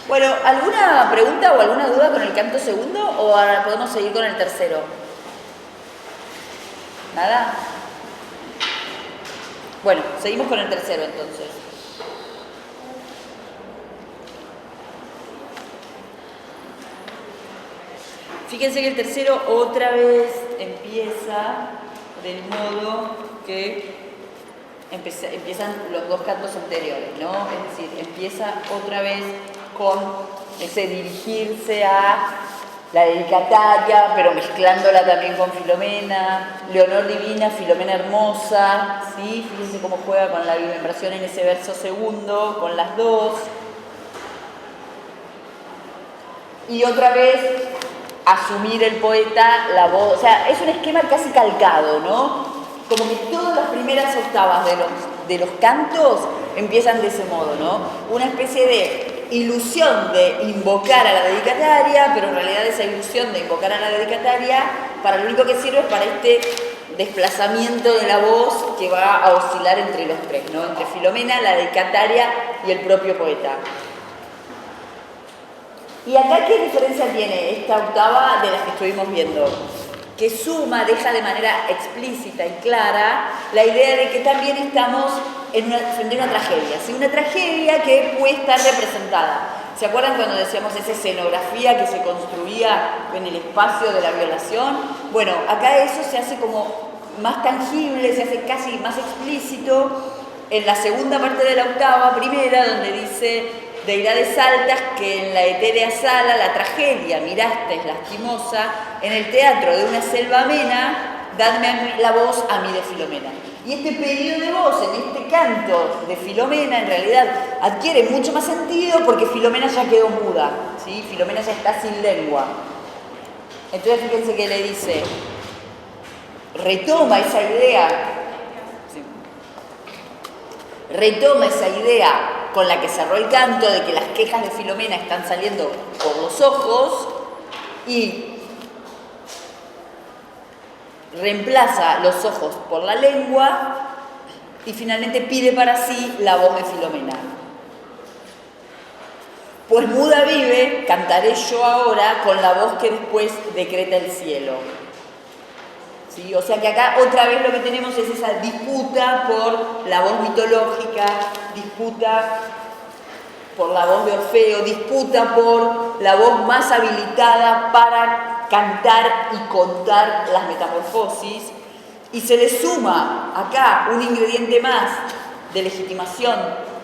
Bueno, ¿alguna pregunta o alguna duda con el canto segundo o ahora podemos seguir con el tercero? ¿Nada? Bueno, seguimos con el tercero entonces. Fíjense que el tercero otra vez empieza del modo que empiezan los dos cantos anteriores, ¿no? Es decir, empieza otra vez con ese dirigirse a la dedicataria, pero mezclándola también con Filomena, Leonor divina, Filomena hermosa, ¿sí? Fíjense cómo juega con la vibración en ese verso segundo, con las dos. Y otra vez asumir el poeta la voz, o sea, es un esquema casi calcado, ¿no? Como que todas las primeras octavas de los cantos empiezan de ese modo, ¿no? Una especie de ilusión de invocar a la dedicataria, pero en realidad esa ilusión de invocar a la dedicataria, para lo único que sirve es para este desplazamiento de la voz que va a oscilar entre los tres, ¿no? Entre Filomena, la dedicataria y el propio poeta. ¿Y acá qué diferencia tiene esta octava de las que estuvimos viendo? Que suma, deja de manera explícita y clara la idea de que también estamos frente a una tragedia, ¿sí? Una tragedia que puede estar representada. ¿Se acuerdan cuando decíamos esa escenografía que se construía en el espacio de la violación? Bueno, acá eso se hace como más tangible, se hace casi más explícito en la segunda parte de la octava primera, donde dice: deidades altas que en la etérea sala la tragedia mirasteis lastimosa, en el teatro de una selva amena, dadme la voz a mí de Filomena. Y este pedido de voz en este canto de Filomena en realidad adquiere mucho más sentido porque Filomena ya quedó muda, ¿sí? Filomena ya está sin lengua. Entonces fíjense que le dice, retoma esa idea, ¿sí? Retoma esa idea con la que cerró el canto de que las quejas de Filomena están saliendo por los ojos y reemplaza los ojos por la lengua y finalmente pide para sí la voz de Filomena. Pues muda vive, cantaré yo ahora con la voz que después decreta el cielo. ¿Sí? O sea que acá otra vez lo que tenemos es esa disputa por la voz mitológica, disputa por la voz de Orfeo, disputa por la voz más habilitada para cantar y contar las metamorfosis, y se le suma acá un ingrediente más de legitimación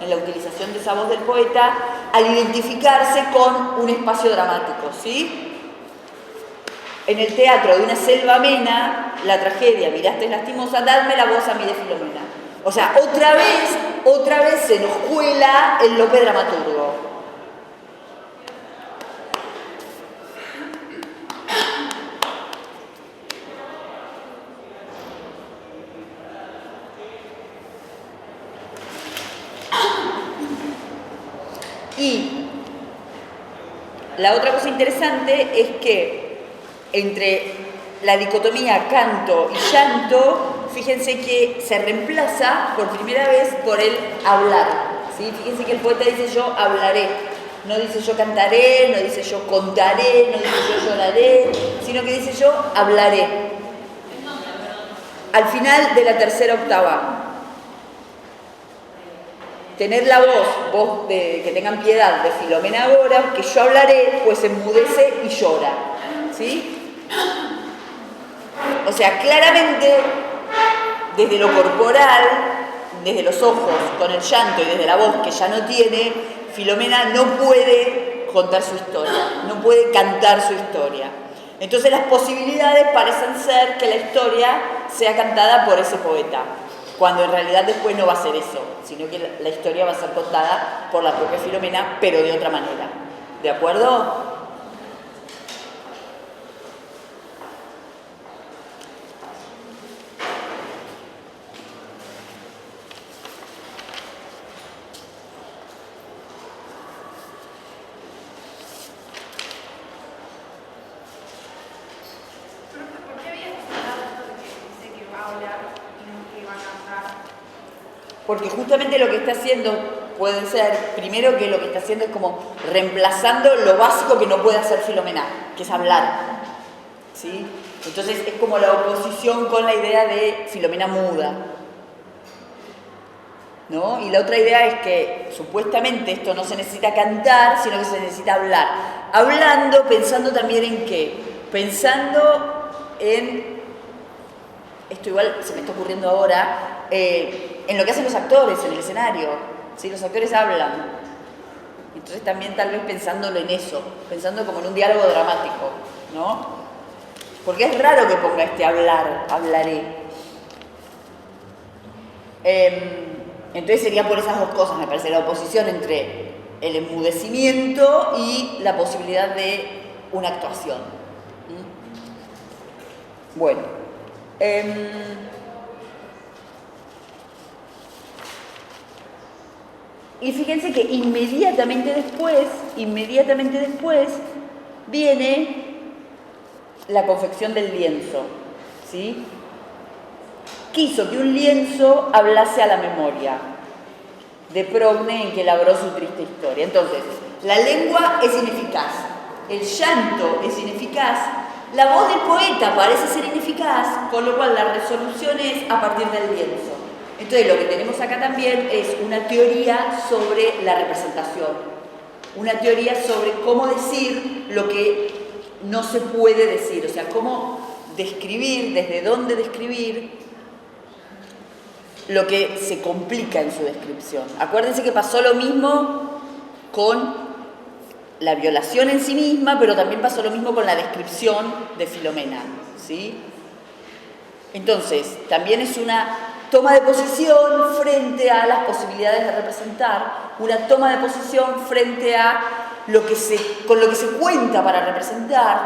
en la utilización de esa voz del poeta al identificarse con un espacio dramático, ¿sí? En el teatro de una selva amena, la tragedia, miraste lastimosa, dadme la voz a mí de Filomena. O sea, otra vez se nos cuela el Lope dramaturgo. Y la otra cosa interesante es que entre la dicotomía canto y llanto, fíjense que se reemplaza por primera vez por el hablar, ¿sí? Fíjense que el poeta dice yo hablaré, no dice yo cantaré, no dice yo contaré, no dice yo lloraré, sino que dice yo hablaré. Al final de la tercera octava. Tener la voz de que tengan piedad de Filomena ahora, que yo hablaré, pues enmudece y llora, ¿sí? O sea, claramente, desde lo corporal, desde los ojos, con el llanto y desde la voz que ya no tiene, Filomena no puede contar su historia, no puede cantar su historia. Entonces las posibilidades parecen ser que la historia sea cantada por ese poeta, cuando en realidad después no va a ser eso, sino que la historia va a ser contada por la propia Filomena, pero de otra manera. ¿De acuerdo? Porque justamente lo que está haciendo puede ser, primero, que lo que está haciendo es como reemplazando lo básico que no puede hacer Filomena, que es hablar, ¿sí? Entonces es como la oposición con la idea de Filomena muda, ¿no? Y la otra idea es que supuestamente esto no se necesita cantar, sino que se necesita hablar. Hablando, pensando también en qué, pensando en, esto igual se me está ocurriendo ahora, en lo que hacen los actores en el escenario, ¿sí? Los actores hablan, entonces también tal vez pensándolo en eso, pensando como en un diálogo dramático, ¿no? Porque es raro que ponga este hablar, hablaré. Entonces sería por esas dos cosas, me parece, la oposición entre el enmudecimiento y la posibilidad de una actuación. Bueno. Y fíjense que inmediatamente después viene la confección del lienzo, ¿sí? Quiso que un lienzo hablase a la memoria de Progne en que labró su triste historia. Entonces, la lengua es ineficaz, el llanto es ineficaz, la voz del poeta parece ser ineficaz, con lo cual la resolución es a partir del lienzo. Entonces, lo que tenemos acá también es una teoría sobre la representación, una teoría sobre cómo decir lo que no se puede decir, o sea, cómo describir, desde dónde describir lo que se complica en su descripción. Acuérdense que pasó lo mismo con la violación en sí misma, pero también pasó lo mismo con la descripción de Filomena, ¿sí? Entonces, también es una toma de posición frente a las posibilidades de representar, una toma de posición frente a con lo que se cuenta para representar,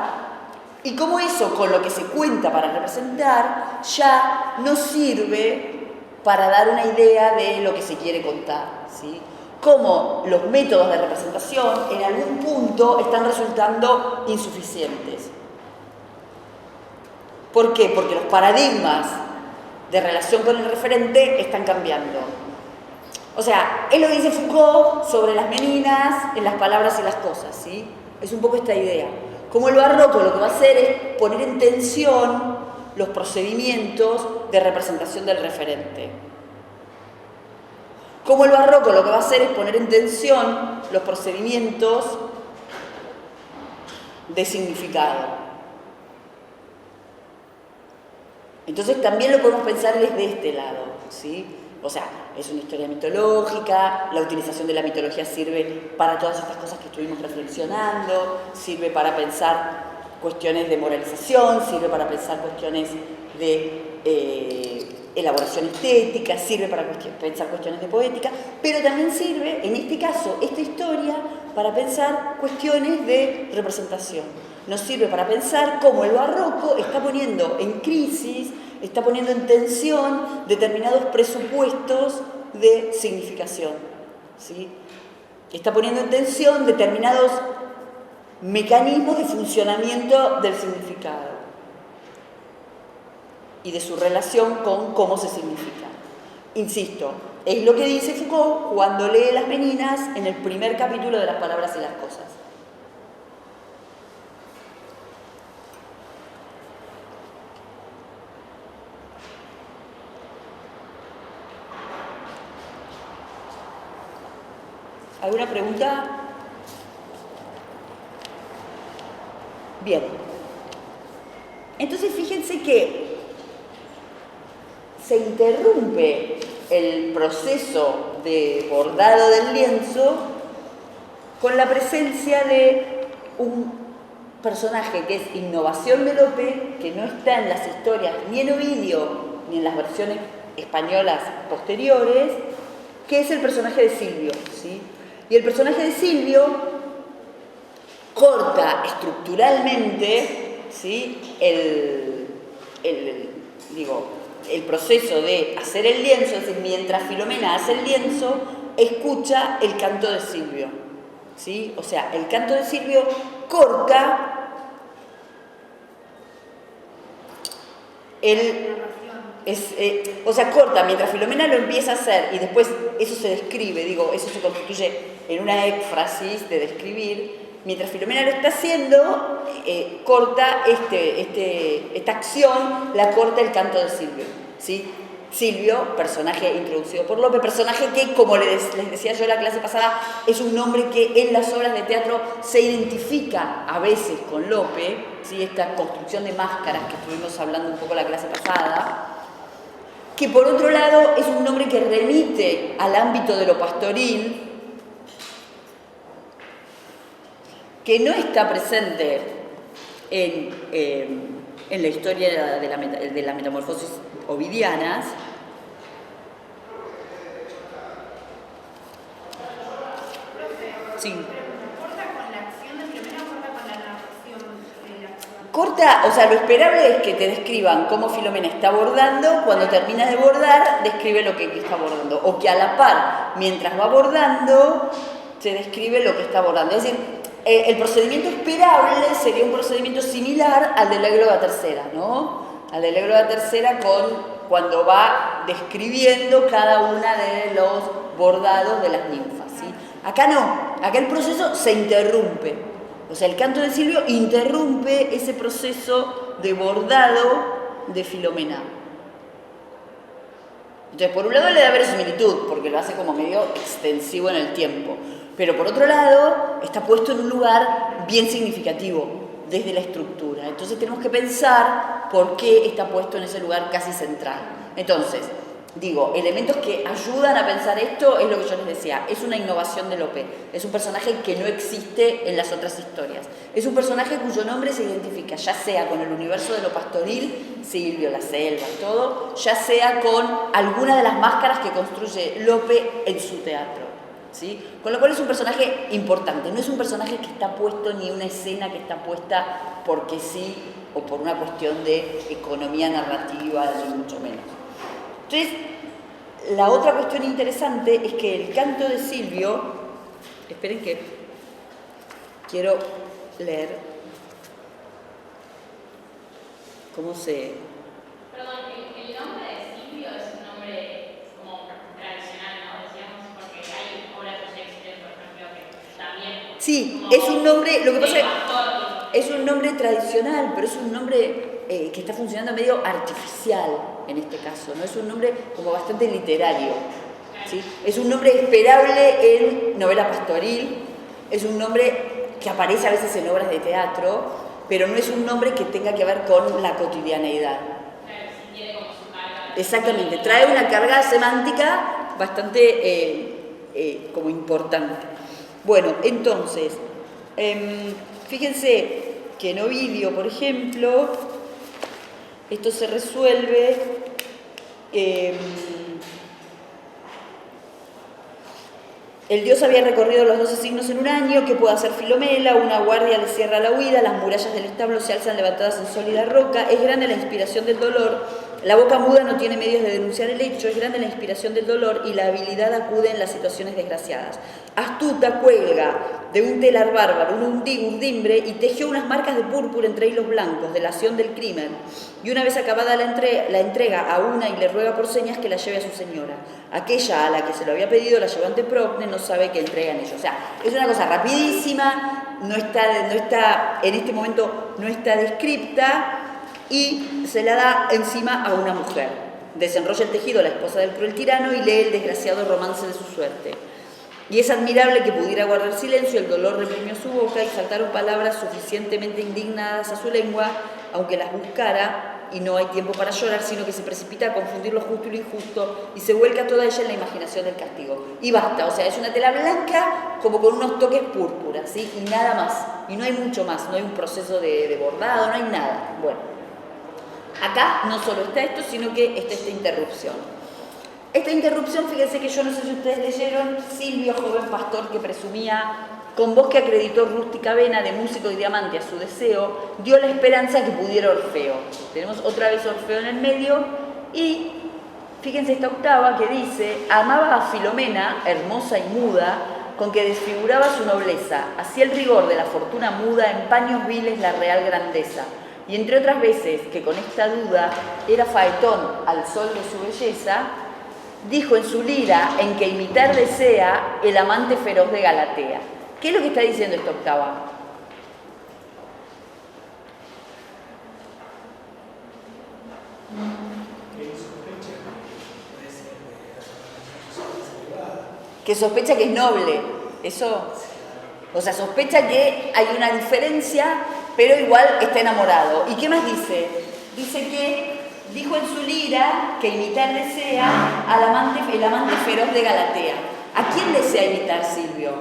y cómo eso con lo que se cuenta para representar ya no sirve para dar una idea de lo que se quiere contar, ¿sí? Cómo los métodos de representación en algún punto están resultando insuficientes. ¿Por qué? Porque los paradigmas de relación con el referente están cambiando. O sea, él lo dice Foucault sobre las meninas, en las palabras y las cosas, ¿sí? Es un poco esta idea. Como el barroco lo que va a hacer es poner en tensión los procedimientos de representación del referente. Como el barroco lo que va a hacer es poner en tensión los procedimientos de significado. Entonces también lo podemos pensar desde este lado, ¿sí? O sea, es una historia mitológica, la utilización de la mitología sirve para todas estas cosas que estuvimos reflexionando, sirve para pensar cuestiones de moralización, sirve para pensar cuestiones de elaboración estética, sirve para pensar cuestiones de poética, pero también sirve, en este caso, esta historia, para pensar cuestiones de representación. Nos sirve para pensar cómo el barroco está poniendo en crisis, está poniendo en tensión determinados presupuestos de significación, ¿sí? Está poniendo en tensión determinados mecanismos de funcionamiento del significado y de su relación con cómo se significa. Insisto, es lo que dice Foucault cuando lee Las Meninas en el primer capítulo de Las Palabras y las Cosas. ¿Alguna pregunta? Bien. Entonces fíjense que se interrumpe el proceso de bordado del lienzo con la presencia de un personaje que es Innovación de Lope, que no está en las historias ni en Ovidio ni en las versiones españolas posteriores, que es el personaje de Silvio, ¿sí? Y el personaje de Silvio corta estructuralmente, ¿sí? el proceso de hacer el lienzo, es decir, mientras Filomena hace el lienzo, escucha el canto de Silvio, ¿sí? O sea, el canto de Silvio corta o sea, corta, mientras Filomena lo empieza a hacer y después eso se describe, digo, eso se constituye en una éfrasis de describir, mientras Filomena lo está haciendo, corta esta acción, la corta el canto de Silvio, ¿sí? Silvio, personaje introducido por Lope, personaje que, como les decía yo en la clase pasada, es un nombre que en las obras de teatro se identifica a veces con Lope, ¿sí? Esta construcción de máscaras que estuvimos hablando un poco la clase pasada, que por otro lado es un nombre que remite al ámbito de lo pastoril, que no está presente en la historia de la metamorfosis ovidianas. Sí. ¿Corta con la acción de Filomena o corta con la narración de la acción? Corta, o sea, lo esperable es que te describan cómo Filomena está bordando, cuando termina de bordar, describe lo que está bordando, o que a la par, mientras va bordando, se describe lo que está bordando. Es decir, el procedimiento esperable sería un procedimiento similar al del égloga tercera, ¿no? Al del égloga tercera cuando va describiendo cada una de los bordados de las ninfas, ¿sí? Acá no, acá el proceso se interrumpe. O sea, el canto de Silvio interrumpe ese proceso de bordado de Filomena. Entonces, por un lado le da verosimilitud, porque lo hace como medio extensivo en el tiempo. Pero por otro lado, está puesto en un lugar bien significativo desde la estructura. Entonces tenemos que pensar por qué está puesto en ese lugar casi central. Entonces, digo, elementos que ayudan a pensar esto es lo que yo les decía, es una innovación de Lope, es un personaje que no existe en las otras historias, es un personaje cuyo nombre se identifica ya sea con el universo de lo pastoril, Silvio, la selva, todo, ya sea con alguna de las máscaras que construye Lope en su teatro. ¿Sí? Con lo cual es un personaje importante, no es un personaje que está puesto ni una escena que está puesta porque sí o por una cuestión de economía narrativa, ni mucho menos. Entonces, la otra cuestión interesante es que el canto de Silvio, esperen que quiero leer cómo se... Perdón, el nombre de Silvio es un nombre como tradicional, ¿no? Decíamos, porque hay obras de Shakespeare, por ejemplo, que también... Sí, es un nombre, lo que pasa es un nombre tradicional, pero es un nombre que está funcionando medio artificial en este caso, ¿no? Es un nombre como bastante literario, ¿sí? Es un nombre esperable en novela pastoril, es un nombre que aparece a veces en obras de teatro, pero no es un nombre que tenga que ver con la cotidianeidad. Exactamente, trae una carga semántica bastante como importante. Bueno, entonces, fíjense que en Ovidio, por ejemplo, esto se resuelve el dios había recorrido los 12 signos en un año, ¿qué puede hacer Filomela? Una guardia le cierra la huida, las murallas del establo se alzan levantadas en sólida roca, es grande la inspiración del dolor, la boca muda no tiene medios de denunciar el hecho, es grande la inspiración del dolor y la habilidad acude en las situaciones desgraciadas. Astuta cuelga de un telar bárbaro, un urdimbre, y tejió unas marcas de púrpura entre hilos blancos, delación del crimen. Y una vez acabada la entrega a una y le ruega por señas que la lleve a su señora. Aquella a la que se lo había pedido la llevó ante Procne, no sabe que entregan ellos. O sea, es una cosa rapidísima, no está en este momento no está descripta, y se la da encima a una mujer. Desenrolla el tejido la esposa del cruel tirano y lee el desgraciado romance de su suerte. Y es admirable que pudiera guardar silencio, el dolor reprimió su boca y saltaron palabras suficientemente indignadas a su lengua, aunque las buscara, y no hay tiempo para llorar, sino que se precipita a confundir lo justo y lo injusto, y se vuelca toda ella en la imaginación del castigo. Y basta, o sea, es una tela blanca como con unos toques púrpuras, ¿sí? Y nada más, y no hay mucho más, no hay un proceso de bordado, no hay nada. Bueno, acá no solo está esto, sino que está esta interrupción. Esta interrupción, fíjense que yo no sé si ustedes leyeron, Silvio, joven pastor que presumía, con voz que acreditó rústica vena de músico y diamante a su deseo, dio la esperanza que pudiera Orfeo. Tenemos otra vez Orfeo en el medio y fíjense esta octava que dice, amaba a Filomena, hermosa y muda, con que desfiguraba su nobleza, hacía el rigor de la fortuna muda en paños viles la real grandeza. y entre otras veces que con esta duda era faetón al sol de su belleza, dijo en su lira en que imitar desea el amante feroz de Galatea. ¿Qué es lo que está diciendo esta octava? Que sospecha que es noble, eso, o sea, sospecha que hay una diferencia, pero igual está enamorado. ¿Y qué más dice? Dice que dijo en su lira que imitar desea el amante feroz de Galatea. ¿A quién desea imitar Silvio?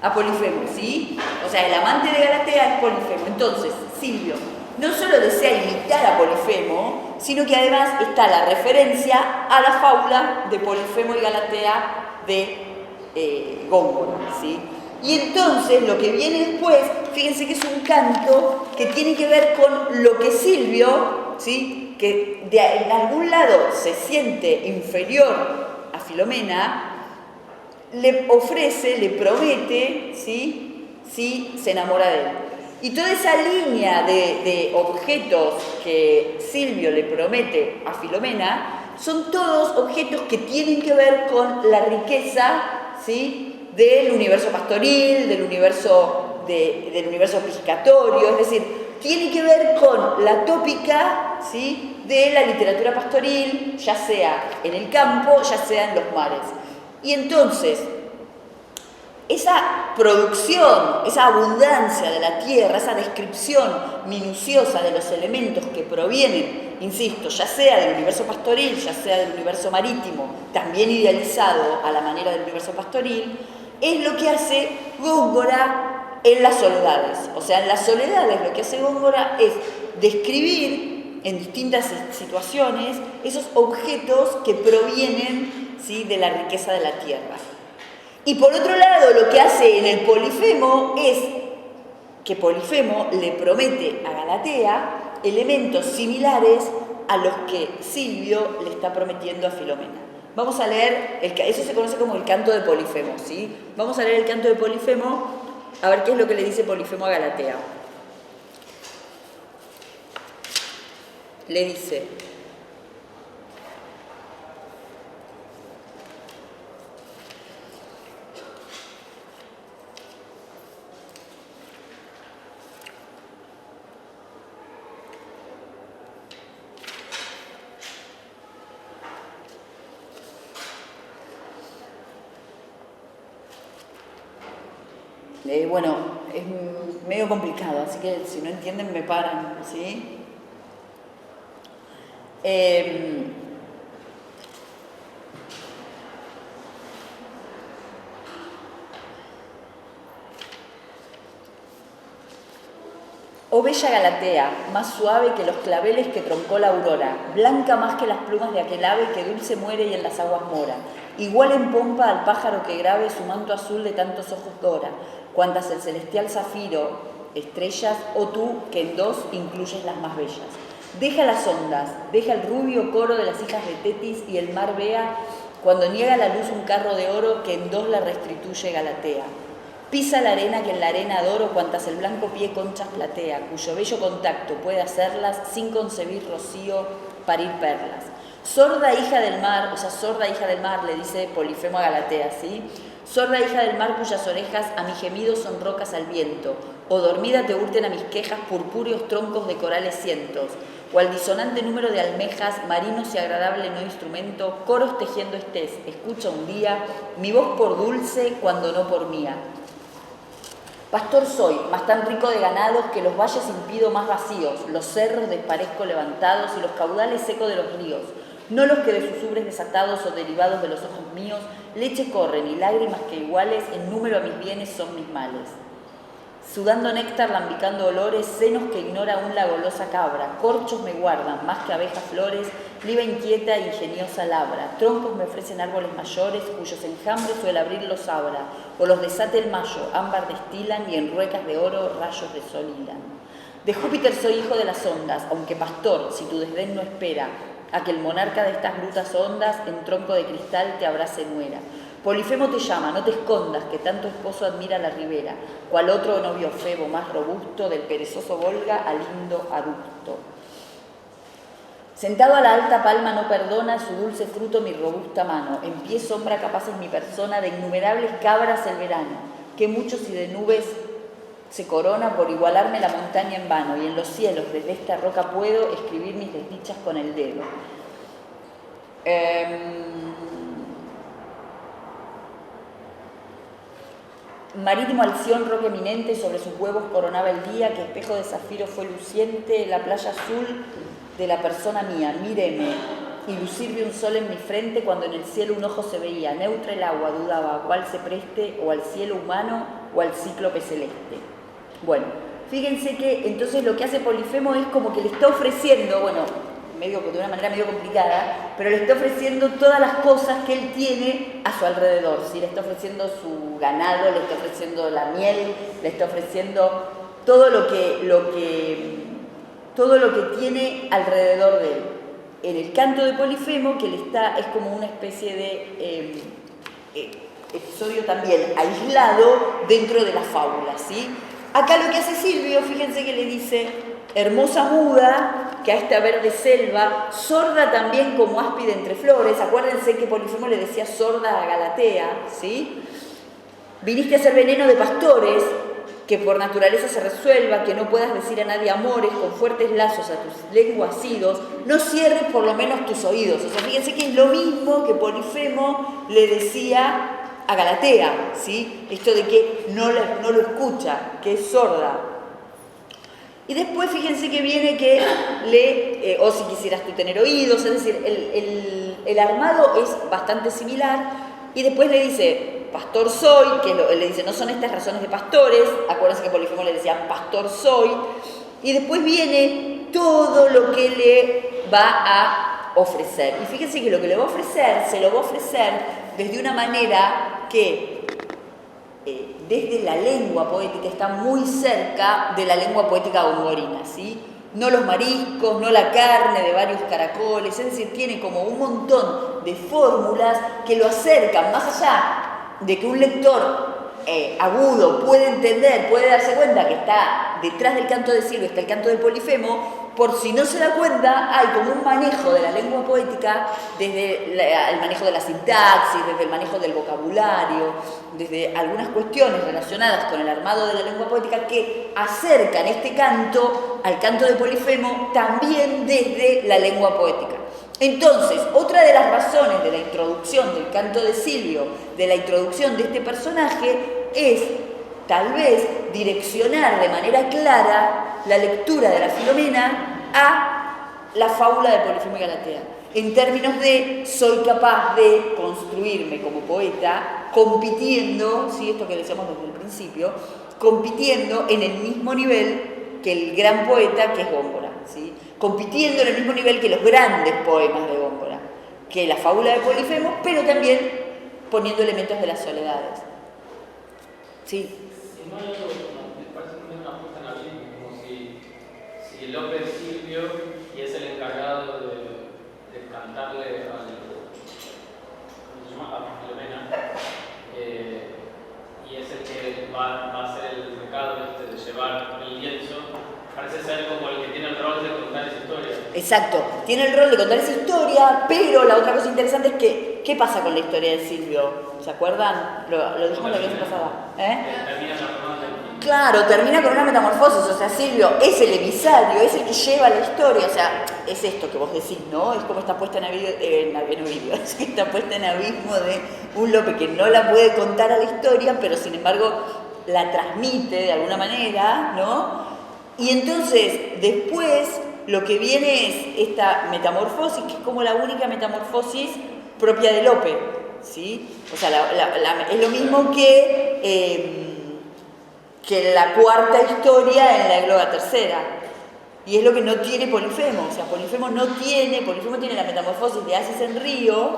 A Polifemo, ¿sí? O sea, el amante de Galatea es Polifemo. Entonces, Silvio no solo desea imitar a Polifemo, sino que además está la referencia a la fábula de Polifemo y Galatea de Góngora, ¿sí? Y entonces lo que viene después, fíjense que es un canto que tiene que ver con lo que Silvio, ¿sí?, que en algún lado se siente inferior a Filomena, le ofrece, le promete, ¿sí?, si se enamora de él. Y toda esa línea de objetos que Silvio le promete a Filomena son todos objetos que tienen que ver con la riqueza, ¿sí?, del universo pastoril, del universo piscatorio, es decir, tiene que ver con la tópica, ¿sí?, de la literatura pastoril, ya sea en el campo, ya sea en los mares. Y entonces, esa producción, esa abundancia de la tierra, esa descripción minuciosa de los elementos que provienen, insisto, ya sea del universo pastoril, ya sea del universo marítimo, también idealizado a la manera del universo pastoril, es lo que hace Góngora en las soledades. O sea, en las soledades lo que hace Góngora es describir en distintas situaciones esos objetos que provienen, ¿sí?, de la riqueza de la tierra. Y por otro lado, lo que hace en el Polifemo es que Polifemo le promete a Galatea elementos similares a los que Silvio le está prometiendo a Filomena. Vamos a leer, eso se conoce como el canto de Polifemo, ¿sí? Vamos a leer el canto de Polifemo, a ver qué es lo que le dice Polifemo a Galatea. Le dice: bueno, es medio complicado, así que si no entienden me paran, ¿sí? Oh bella Galatea, más suave que los claveles que troncó la aurora, blanca más que las plumas de aquel ave que dulce muere y en las aguas mora, igual en pompa al pájaro que grave su manto azul de tantos ojos dora, cuantas el celestial zafiro, estrellas, o tú que en dos incluyes las más bellas. Deja las ondas, deja el rubio coro de las hijas de Tetis y el mar vea, cuando niega la luz un carro de oro que en dos la restituye Galatea. Pisa la arena que en la arena adoro cuantas el blanco pie conchas platea, cuyo bello contacto puede hacerlas sin concebir rocío parir perlas. Sorda hija del mar, o sea, sorda hija del mar, le dice Polifemo a Galatea, ¿sí? Sorda hija del mar cuyas orejas a mi gemido son rocas al viento, o dormida te hurten a mis quejas purpúreos troncos de corales cientos, o al disonante número de almejas, marinos y agradable no instrumento, coros tejiendo estés, escucha un día, mi voz por dulce cuando no por mía. Pastor soy, mas tan rico de ganados que los valles impido más vacíos, los cerros desparezco levantados y los caudales secos de los ríos, no los que de sus ubres desatados o derivados de los ojos míos, leche corren y lágrimas que iguales en número a mis bienes son mis males. Sudando néctar, lambicando olores, senos que ignora aún la golosa cabra, corchos me guardan, más que abejas flores, liba inquieta e ingeniosa labra, troncos me ofrecen árboles mayores, cuyos enjambres o el abrir los abra, o los desate el mayo, ámbar destilan y en ruecas de oro rayos de sol hilan. De Júpiter soy hijo de las ondas, aunque pastor, si tu desdén no espera, a que el monarca de estas grutas hondas en tronco de cristal te abrace muera. Polifemo te llama, no te escondas, que tanto esposo admira la ribera, cual otro no vio Febo más robusto, del perezoso Volga al lindo adusto. Sentado a la alta palma no perdona su dulce fruto mi robusta mano, en pie sombra capaz es mi persona de innumerables cabras el verano, que muchos y de nubes se corona por igualarme la montaña en vano, y en los cielos desde esta roca puedo escribir mis desdichas con el dedo. Marítimo alción, roca eminente, sobre sus huevos coronaba el día, que espejo de zafiro fue luciente, la playa azul de la persona mía, míreme, y lucir vi un sol en mi frente cuando en el cielo un ojo se veía, neutra el agua, dudaba a cuál se preste, o al cielo humano o al cíclope celeste. Bueno, fíjense que entonces lo que hace Polifemo es como que le está ofreciendo, bueno, de una manera medio complicada, pero le está ofreciendo todas las cosas que él tiene a su alrededor, ¿sí? Le está ofreciendo su ganado, le está ofreciendo la miel, le está ofreciendo todo lo que tiene alrededor de él. En el canto de Polifemo, que es como una especie de episodio también aislado dentro de la fábula, ¿sí? Acá lo que hace Silvio, fíjense que le dice, hermosa muda, que a esta verde selva, sorda también como áspide entre flores, acuérdense que Polifemo le decía sorda a Galatea, ¿sí? Viniste a ser veneno de pastores, que por naturaleza se resuelva, que no puedas decir a nadie amores con fuertes lazos a tus lenguas idos, no cierres por lo menos tus oídos. O sea, fíjense que es lo mismo que Polifemo le decía a Galatea, ¿sí? Esto de que no lo escucha, que es sorda. Y después fíjense que viene que o si quisieras tú tener oídos, es decir, el armado es bastante similar, y después le dice, pastor soy, le dice, no son estas razones de pastores, acuérdense que Polifemo le decía, pastor soy, y después viene todo lo que le va a ofrecer. Y fíjense que lo que le va a ofrecer, se lo va a ofrecer desde una manera que desde la lengua poética está muy cerca de la lengua poética gongorina, ¿sí? No los mariscos, no la carne de varios caracoles, es decir, tiene como un montón de fórmulas que lo acercan más allá de que un lector agudo puede entender, puede darse cuenta que está detrás del canto de Silvio, está el canto de Polifemo. Por si no se da cuenta, hay como un manejo de la lengua poética, desde el manejo de la sintaxis, desde el manejo del vocabulario, desde algunas cuestiones relacionadas con el armado de la lengua poética que acercan este canto al canto de Polifemo también desde la lengua poética. Entonces, otra de las razones de la introducción del canto de Silvio, de la introducción de este personaje, es tal vez direccionar de manera clara la lectura de la Filomena a la fábula de Polifemo y Galatea, en términos de soy capaz de construirme como poeta compitiendo, ¿sí? Esto que decíamos desde el principio, compitiendo en el mismo nivel que el gran poeta que es Góngora, ¿sí? Compitiendo en el mismo nivel que los grandes poemas de Góngora, que la fábula de Polifemo, pero también poniendo elementos de las soledades. ¿Sí? No hay algo, me parece que una puesta en abismo, como si el hombre es Silvio y es el encargado de cantarle a Filomena, y es el que va a hacer el recado de llevar el lienzo. Parece ser como el que tiene el rol de contar esa historia. Exacto, tiene el rol de contar esa historia, pero la otra cosa interesante es que, ¿qué pasa con la historia de Silvio? ¿Se acuerdan? Lo dijimos la clase pasada. Termina transformándose. Claro, termina con una metamorfosis, o sea, Silvio es el emisario, es el que lleva la historia, o sea, es esto que vos decís, ¿no? Es como está puesta está puesta en abismo de un Lope que no la puede contar a la historia, pero sin embargo la transmite de alguna manera, ¿no? Y entonces, después, lo que viene es esta metamorfosis, que es como la única metamorfosis propia de Lope, ¿sí? O sea, es lo mismo que la cuarta historia en la Égloga tercera. Y es lo que no tiene Polifemo. O sea, Polifemo tiene la metamorfosis de Asis en Río,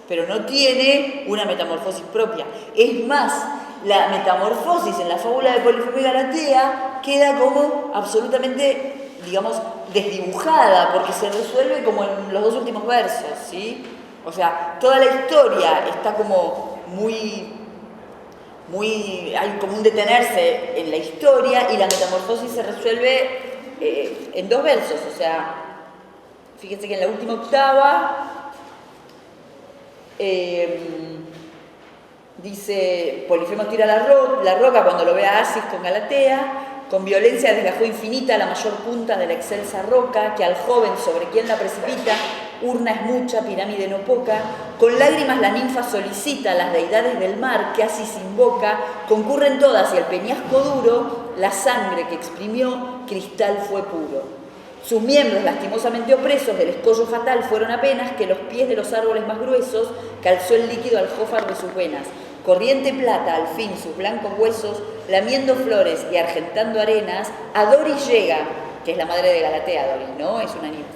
pero no tiene una metamorfosis propia. Es más, la metamorfosis en la fábula de Polifemo y Galatea queda como absolutamente, digamos, desdibujada, porque se resuelve como en los dos últimos versos, ¿sí? O sea, toda la historia está como hay como un detenerse en la historia y la metamorfosis se resuelve en 2 versos. O sea, fíjense que en la última octava dice: Polifemo tira la roca cuando lo ve a Asis con Galatea. Con violencia desgajó infinita la mayor punta de la excelsa roca, que al joven sobre quien la precipita, urna es mucha, pirámide no poca. Con lágrimas la ninfa solicita a las deidades del mar, que Asis invoca. Concurren todas y el peñasco duro, la sangre que exprimió, cristal fue puro. Sus miembros lastimosamente opresos del escollo fatal fueron apenas que los pies de los árboles más gruesos calzó el líquido aljófar de sus venas. Corriente plata, al fin, sus blancos huesos, lamiendo flores y argentando arenas, a Doris llega, que es la madre de Galatea, Doris, ¿no? Es una ninfa.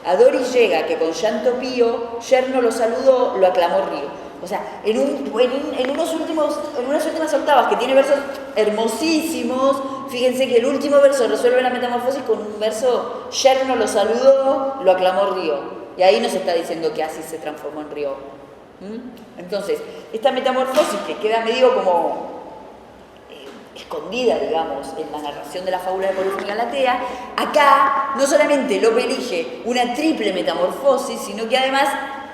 A Doris llega, que con llanto pío, yerno lo saludó, lo aclamó río. O sea, en unas últimas octavas que tiene versos hermosísimos, fíjense que el último verso resuelve la metamorfosis con un verso: yerno lo saludó, lo aclamó río. Y ahí nos está diciendo que así se transformó en río. Entonces, esta metamorfosis que queda medio como escondida, digamos, en la narración de la fábula de Polifemo y Galatea, acá no solamente Lope elige una triple metamorfosis, sino que además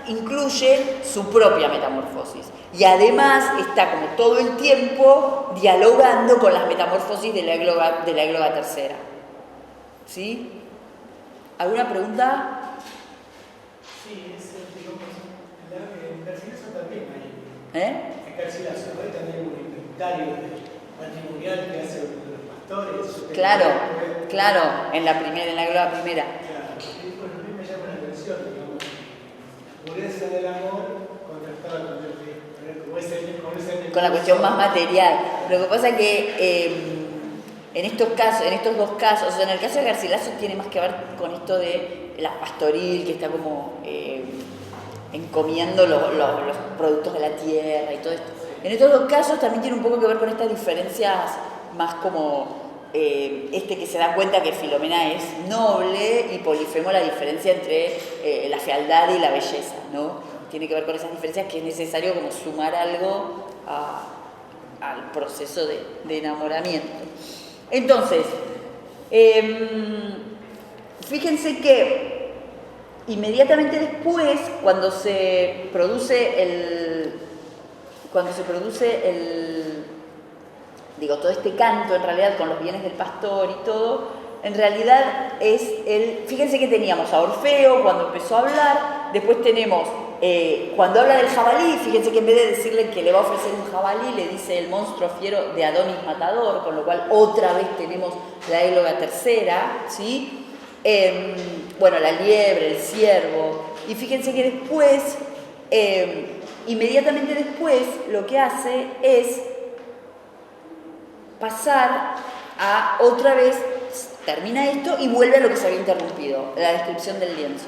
incluye su propia metamorfosis. Y además está como todo el tiempo dialogando con las metamorfosis de la égloga tercera. ¿Sí? ¿Alguna pregunta? Sí, en Garcilaso también hay. En Garcilaso también hay un inventario matrimonial que hacen los pastores. Claro, en la égloga primera. Claro, y bueno, a mí me llama la atención, digamos, la pureza del amor contrastada con la cuestión más material. Lo que pasa es que en estos 2 casos, o sea, en el caso de Garcilaso tiene más que ver con esto de la pastoril, que está como encomiendo los productos de la tierra y todo esto. En estos 2 casos también tiene un poco que ver con estas diferencias más como que se da cuenta que Filomena es noble y Polifemo la diferencia entre la fealdad y la belleza, ¿no? Tiene que ver con esas diferencias que es necesario como sumar algo al proceso de enamoramiento. Entonces, fíjense que inmediatamente después, cuando se produce todo este canto, en realidad, con los bienes del pastor y todo, en realidad fíjense que teníamos a Orfeo cuando empezó a hablar, después tenemos, cuando habla del jabalí, fíjense que en vez de decirle que le va a ofrecer un jabalí, le dice el monstruo fiero de Adonis Matador, con lo cual otra vez tenemos la égloga tercera, ¿sí? La liebre, el ciervo, y fíjense que después, inmediatamente después, lo que hace es pasar a otra vez, termina esto y vuelve a lo que se había interrumpido, la descripción del lienzo.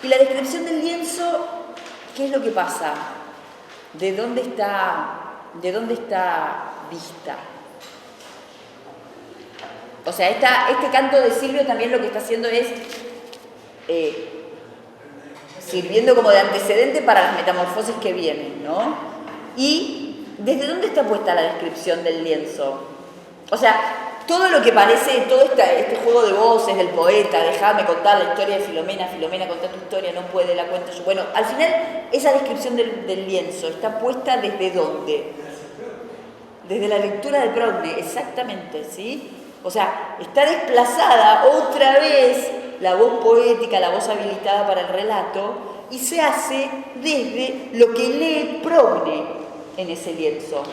Y la descripción del lienzo, ¿qué es lo que pasa? ¿De dónde está vista? O sea, este canto de Silvio también lo que está haciendo es sirviendo como de antecedente para las metamorfosis que vienen, ¿no? Y ¿desde dónde está puesta la descripción del lienzo? O sea, todo lo que parece, todo este juego de voces del poeta, déjame contar la historia de Filomena, Filomena, contá tu historia, no puede, la cuento yo. Bueno, al final, esa descripción del lienzo está puesta ¿desde dónde? Desde la lectura de Progne, exactamente, ¿sí? O sea, está desplazada otra vez la voz poética, la voz habilitada para el relato, y se hace desde lo que lee Progne en ese lienzo.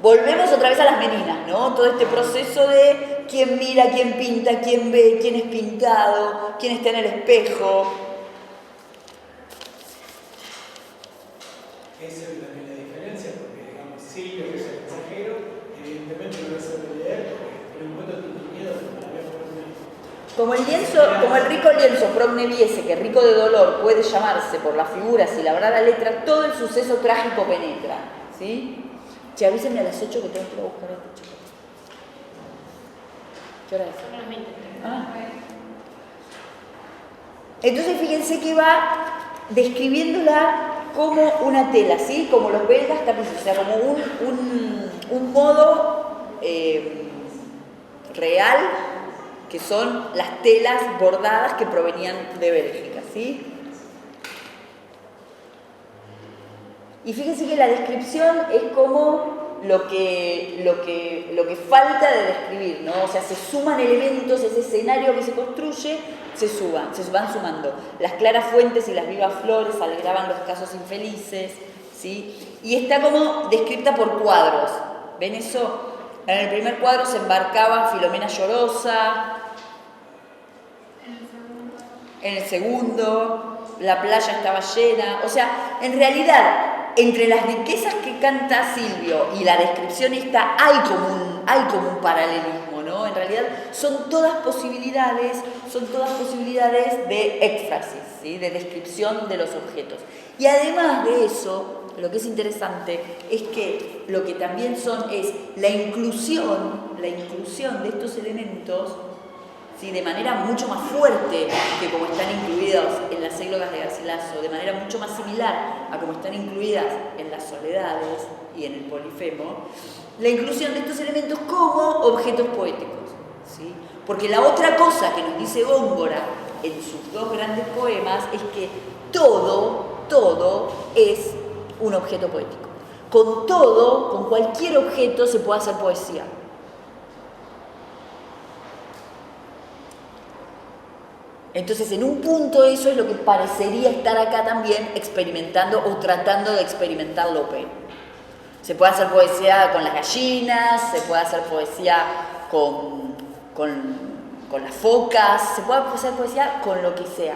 Volvemos otra vez a las meninas, ¿no? Todo este proceso de quién mira, quién pinta, quién ve, quién es pintado, quién está en el espejo. Esa es también la diferencia, porque digamos, Silvio, que es el mensajero, evidentemente no lo sabe leer, pero en cuanto tiene miedo, no la Como el rico lienzo Progne viese que rico de dolor puede llamarse por las figuras y labrar la letra, todo el suceso trágico penetra, ¿sí? Che, avísenme a las 8 que tengo que ir a buscar a este chico. ¿Qué hora es? Entonces fíjense que va describiéndola como una tela, ¿sí? Como los belgas tapices, o sea, como un modo real, que son las telas bordadas que provenían de Bélgica, ¿sí? Y fíjense que la descripción es como lo que falta de describir, ¿no? O sea, se suman elementos, ese escenario que se construye, se van sumando. Las claras fuentes y las vivas flores alegraban los casos infelices, ¿sí? Y está como descrita por cuadros. ¿Ven eso? En el primer cuadro se embarcaba Filomena llorosa. En el segundo, la playa estaba llena. O sea, en realidad, entre las riquezas que canta Silvio y la descripción esta, hay como un paralelismo, ¿no? En realidad son todas posibilidades de éxfrasis, ¿sí? De descripción de los objetos. Y además de eso, lo que es interesante es que lo que también es la inclusión de estos elementos, ¿sí? De manera mucho más fuerte que como están incluidos en las églogas de Garcilaso, de manera mucho más similar a como están incluidas en las soledades y en el Polifemo, la inclusión de estos elementos como objetos poéticos, ¿sí? Porque la otra cosa que nos dice Góngora en sus dos grandes poemas es que todo es un objeto poético. Con cualquier objeto se puede hacer poesía. Entonces, en un punto eso es lo que parecería estar acá también experimentando o tratando de experimentar Lope. Se puede hacer poesía con las gallinas, se puede hacer poesía con las focas, se puede hacer poesía con lo que sea,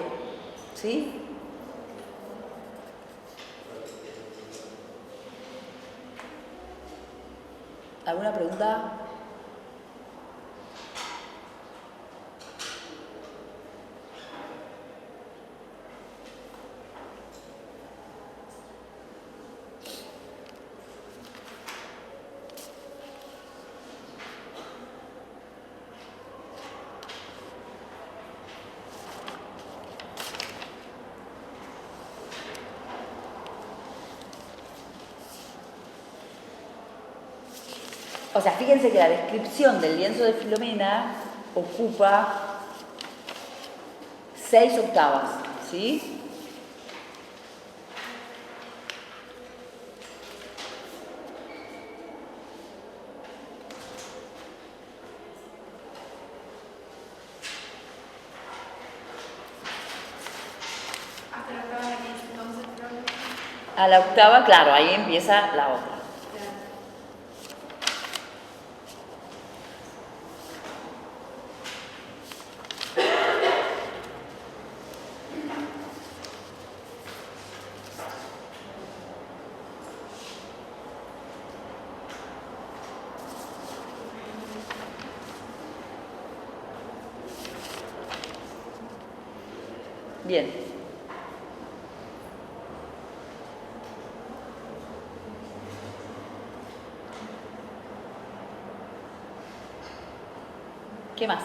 ¿sí? ¿Alguna pregunta? O sea, fíjense que la descripción del lienzo de Filomena ocupa 6 octavas, ¿sí? Hasta la octava de la entonces, A la octava, claro, ahí empieza la otra. Bien. ¿Qué más?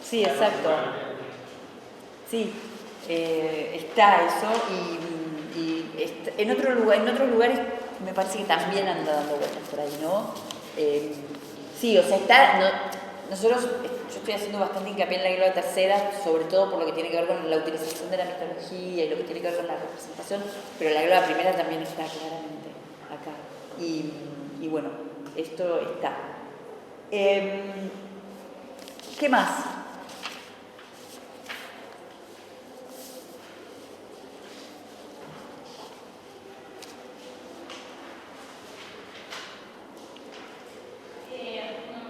Sí, exacto. Sí, está eso y en otros lugares me parece que también anda dando vueltas por ahí, ¿no? Sí, o sea, nosotros, yo estoy haciendo bastante hincapié en la égloga tercera, sobre todo por lo que tiene que ver con la utilización de la mitología y lo que tiene que ver con la representación, pero la égloga primera también está claramente acá. Y bueno, esto está. ¿Qué más?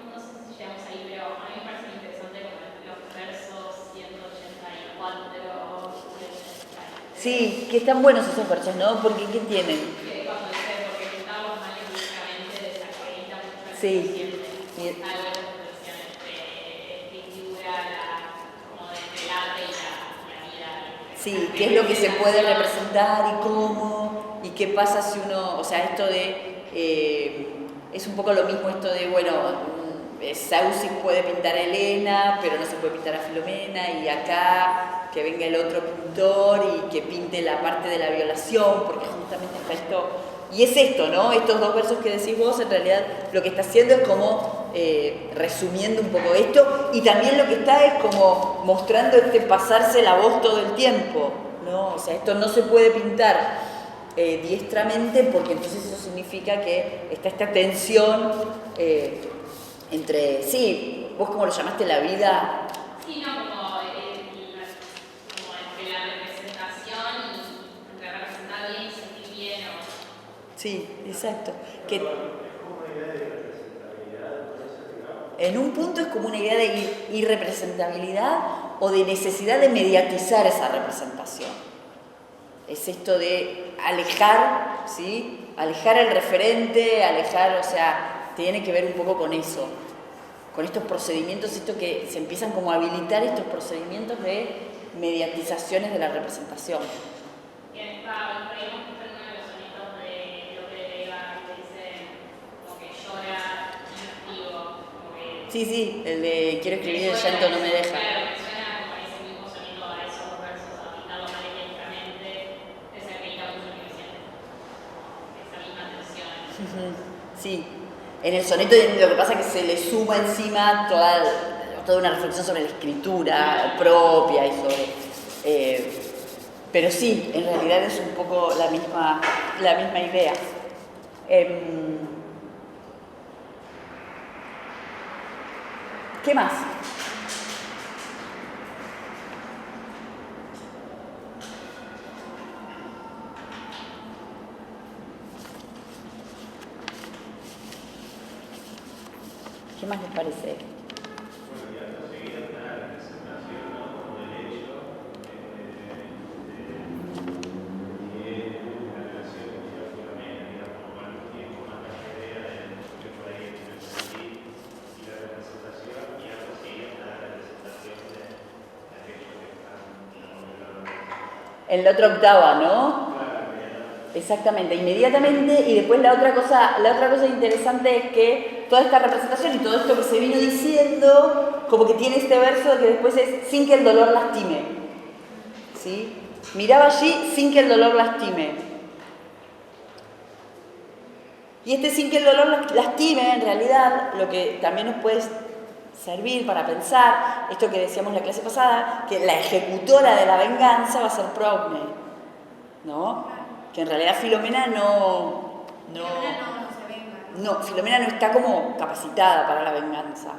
No sé si llegamos ahí, pero a mí me parece interesante como los versos 184, Sí, que están buenos esos versos, ¿no? Porque ¿qué tienen? cuando dice, porque estamos mal lingüísticamente Sí. siente algo de relación entre pintura, como entre el arte y la vida. Sí, qué es lo que se puede representar y cómo, y qué pasa si uno, o sea, esto de, es un poco lo mismo esto de, bueno, Sausi puede pintar a Elena, pero no se puede pintar a Filomena, y acá que venga el otro pintor y que pinte la parte de la violación, porque justamente está esto, y es esto, ¿no? Estos dos versos que decís vos, en realidad lo que está haciendo es como resumiendo un poco esto, y también lo que está es como mostrando pasarse la voz todo el tiempo, ¿no? O sea, esto no se puede pintar diestramente, porque entonces eso significa que está esta tensión entre, sí, vos como lo llamaste, la vida. Sí, no, como entre la representación y entre representar bien y sentir bien. Sí, exacto. Que Es como una idea de representabilidad, ¿no? en un punto es como una idea de irrepresentabilidad o de necesidad de mediatizar esa representación. Es esto de alejar, ¿sí? Alejar el referente, alejar, o sea, tiene que ver un poco con eso, con estos procedimientos, esto que se empiezan como a habilitar estos procedimientos de mediatizaciones de la representación. Bien, creemos que en uno de los sonetos de Lope de Vega que dice como que llora inactivo, como que... Sí, el de quiero escribir, el llanto no me deja. Claro, me suena como ese mismo sonido a esos dos versos, a pintarlo maniqueísticamente, es el que está mucho que me siente, esa misma tensión. Sí, en el soneto lo que pasa es que se le suma encima toda una reflexión sobre la escritura propia y sobre... pero sí, en realidad es un poco la misma idea. ¿Qué más? ¿Qué más les parece? Bueno, y acto seguido está la representación, ¿no? Como del hecho de la relación con la Filomena, digamos, cuánto tiempo más la idea de que por ahí es el sentir y la representación, y acto seguido está la representación de aquello que están enamorando. En la otra octava, ¿no? Claro, Exactamente, inmediatamente, y después la otra cosa interesante es que toda esta representación y todo esto que se vino diciendo, como que tiene este verso que después es sin que el dolor lastime, ¿sí? Miraba allí sin que el dolor lastime. Y este sin que el dolor lastime, en realidad, lo que también nos puede servir para pensar, esto que decíamos en la clase pasada, que la ejecutora de la venganza va a ser Progne, ¿no? Que en realidad Filomena no se venga. no, Filomena no está como capacitada para la venganza.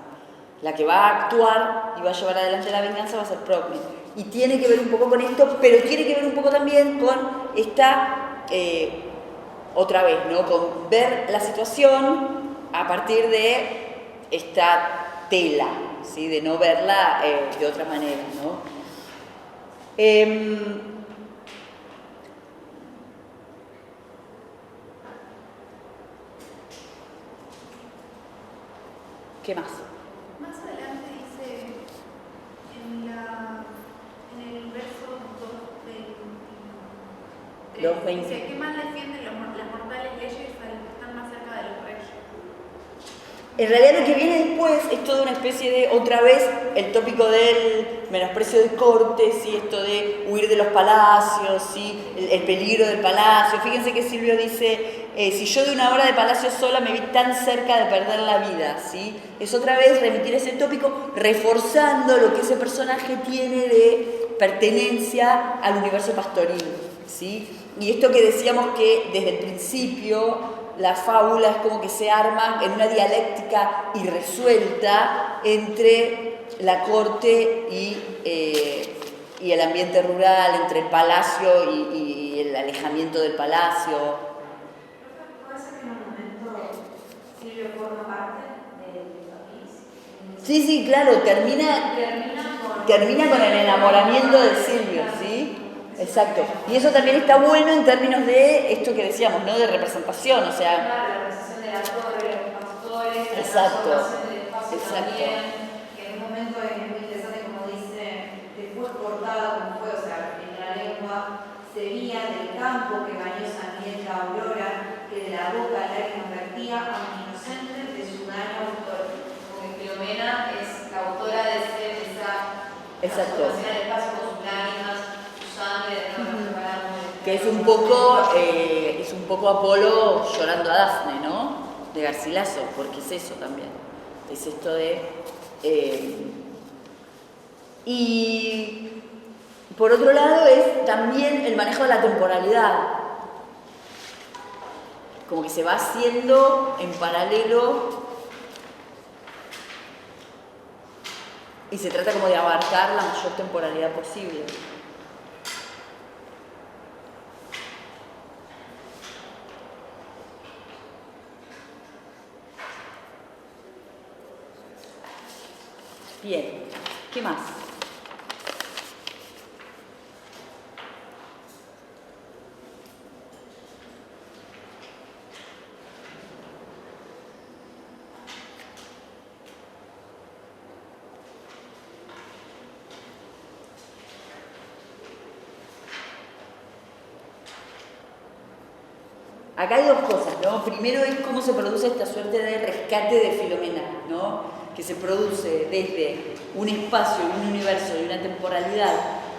La que va a actuar y va a llevar adelante la venganza va a ser Progne. Y tiene que ver un poco con esto, pero tiene que ver un poco también con esta, otra vez, ¿no? Con ver la situación a partir de esta tela, ¿sí? De no verla de otra manera, ¿no? ¿Qué más? Más adelante dice, en el verso 2:20. dice, ¿qué más defienden las mortales leyes a los que están más cerca de los reyes? En realidad lo que viene después es toda una especie de, otra vez, el tópico del menosprecio de cortes, ¿sí? Esto de huir de los palacios, ¿sí? El peligro del palacio. Fíjense que Silvio dice, si yo de una hora de palacio sola me vi tan cerca de perder la vida, ¿sí? Es otra vez remitir ese tópico reforzando lo que ese personaje tiene de pertenencia al universo pastoril, ¿sí? Y esto que decíamos que desde el principio la fábula es como que se arma en una dialéctica irresuelta entre la corte y el ambiente rural, entre el palacio y el alejamiento del palacio. ¿Puede ser que en un momento Silvio forma parte del país? Sí, claro, termina con el enamoramiento de Silvio, ¿sí? Exacto. Y eso también está bueno en términos de esto que decíamos, ¿no? De representación, o sea... Claro, la representación de la torre, los pastores, después, la Exacto. transformación del espacio Exacto. también, que en un momento es muy interesante como dice, después cortada como fue, o sea, en la lengua se veía del campo que bañó sangrienta aurora, que de la boca lágrimas vertía a un inocente de su daño autor. Porque Filomena es la autora de esa Exacto. transformación del espacio con sus lágrimas, su sangre, de nuevo nos preparamos. Que es un poco Apolo llorando a Dafne, ¿no? De Garcilaso, porque es eso también. Es esto de... y por otro lado es también el manejo de la temporalidad. Como que se va haciendo en paralelo y se trata como de abarcar la mayor temporalidad posible. Bien, ¿qué más? Acá hay dos cosas, ¿no? Primero es cómo se produce esta suerte de rescate de Filomena, ¿no? Que se produce desde un espacio, un universo y una temporalidad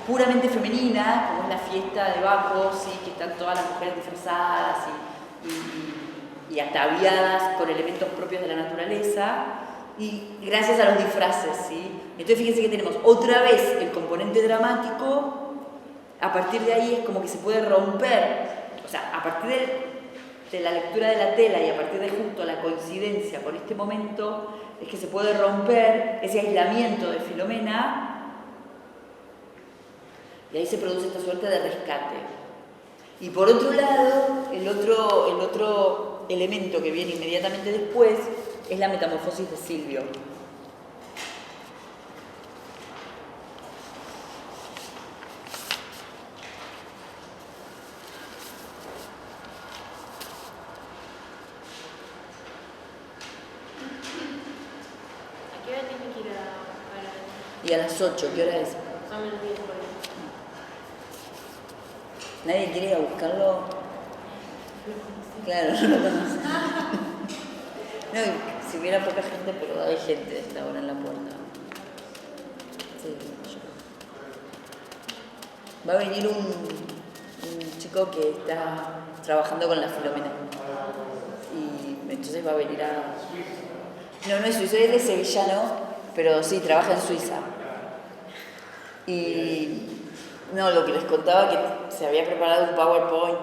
puramente femenina, como es la fiesta de Baco, ¿sí? Que están todas las mujeres disfrazadas y ataviadas con elementos propios de la naturaleza, y gracias a los disfraces, ¿sí? Entonces fíjense que tenemos otra vez el componente dramático, a partir de ahí es como que se puede romper, o sea, a partir de la lectura de la tela y a partir de justo la coincidencia con este momento, es que se puede romper ese aislamiento de Filomena y ahí se produce esta suerte de rescate. Y por otro lado, el otro elemento que viene inmediatamente después es la metamorfosis de Silvio. ¿A qué hora tiene que ir a Y a las 8, ¿qué hora es? Son menos 10 por ahí. ¿Nadie quiere ir a buscarlo? Claro, no lo conoce. No, y si hubiera poca gente, pero hay gente a esta hora en la puerta. Sí, yo. Va a venir un chico que está trabajando con la Filomena. Y entonces va a venir a... No es suizo, es de sevillano, pero sí, trabaja en Suiza. Y no, lo que les contaba que se había preparado un PowerPoint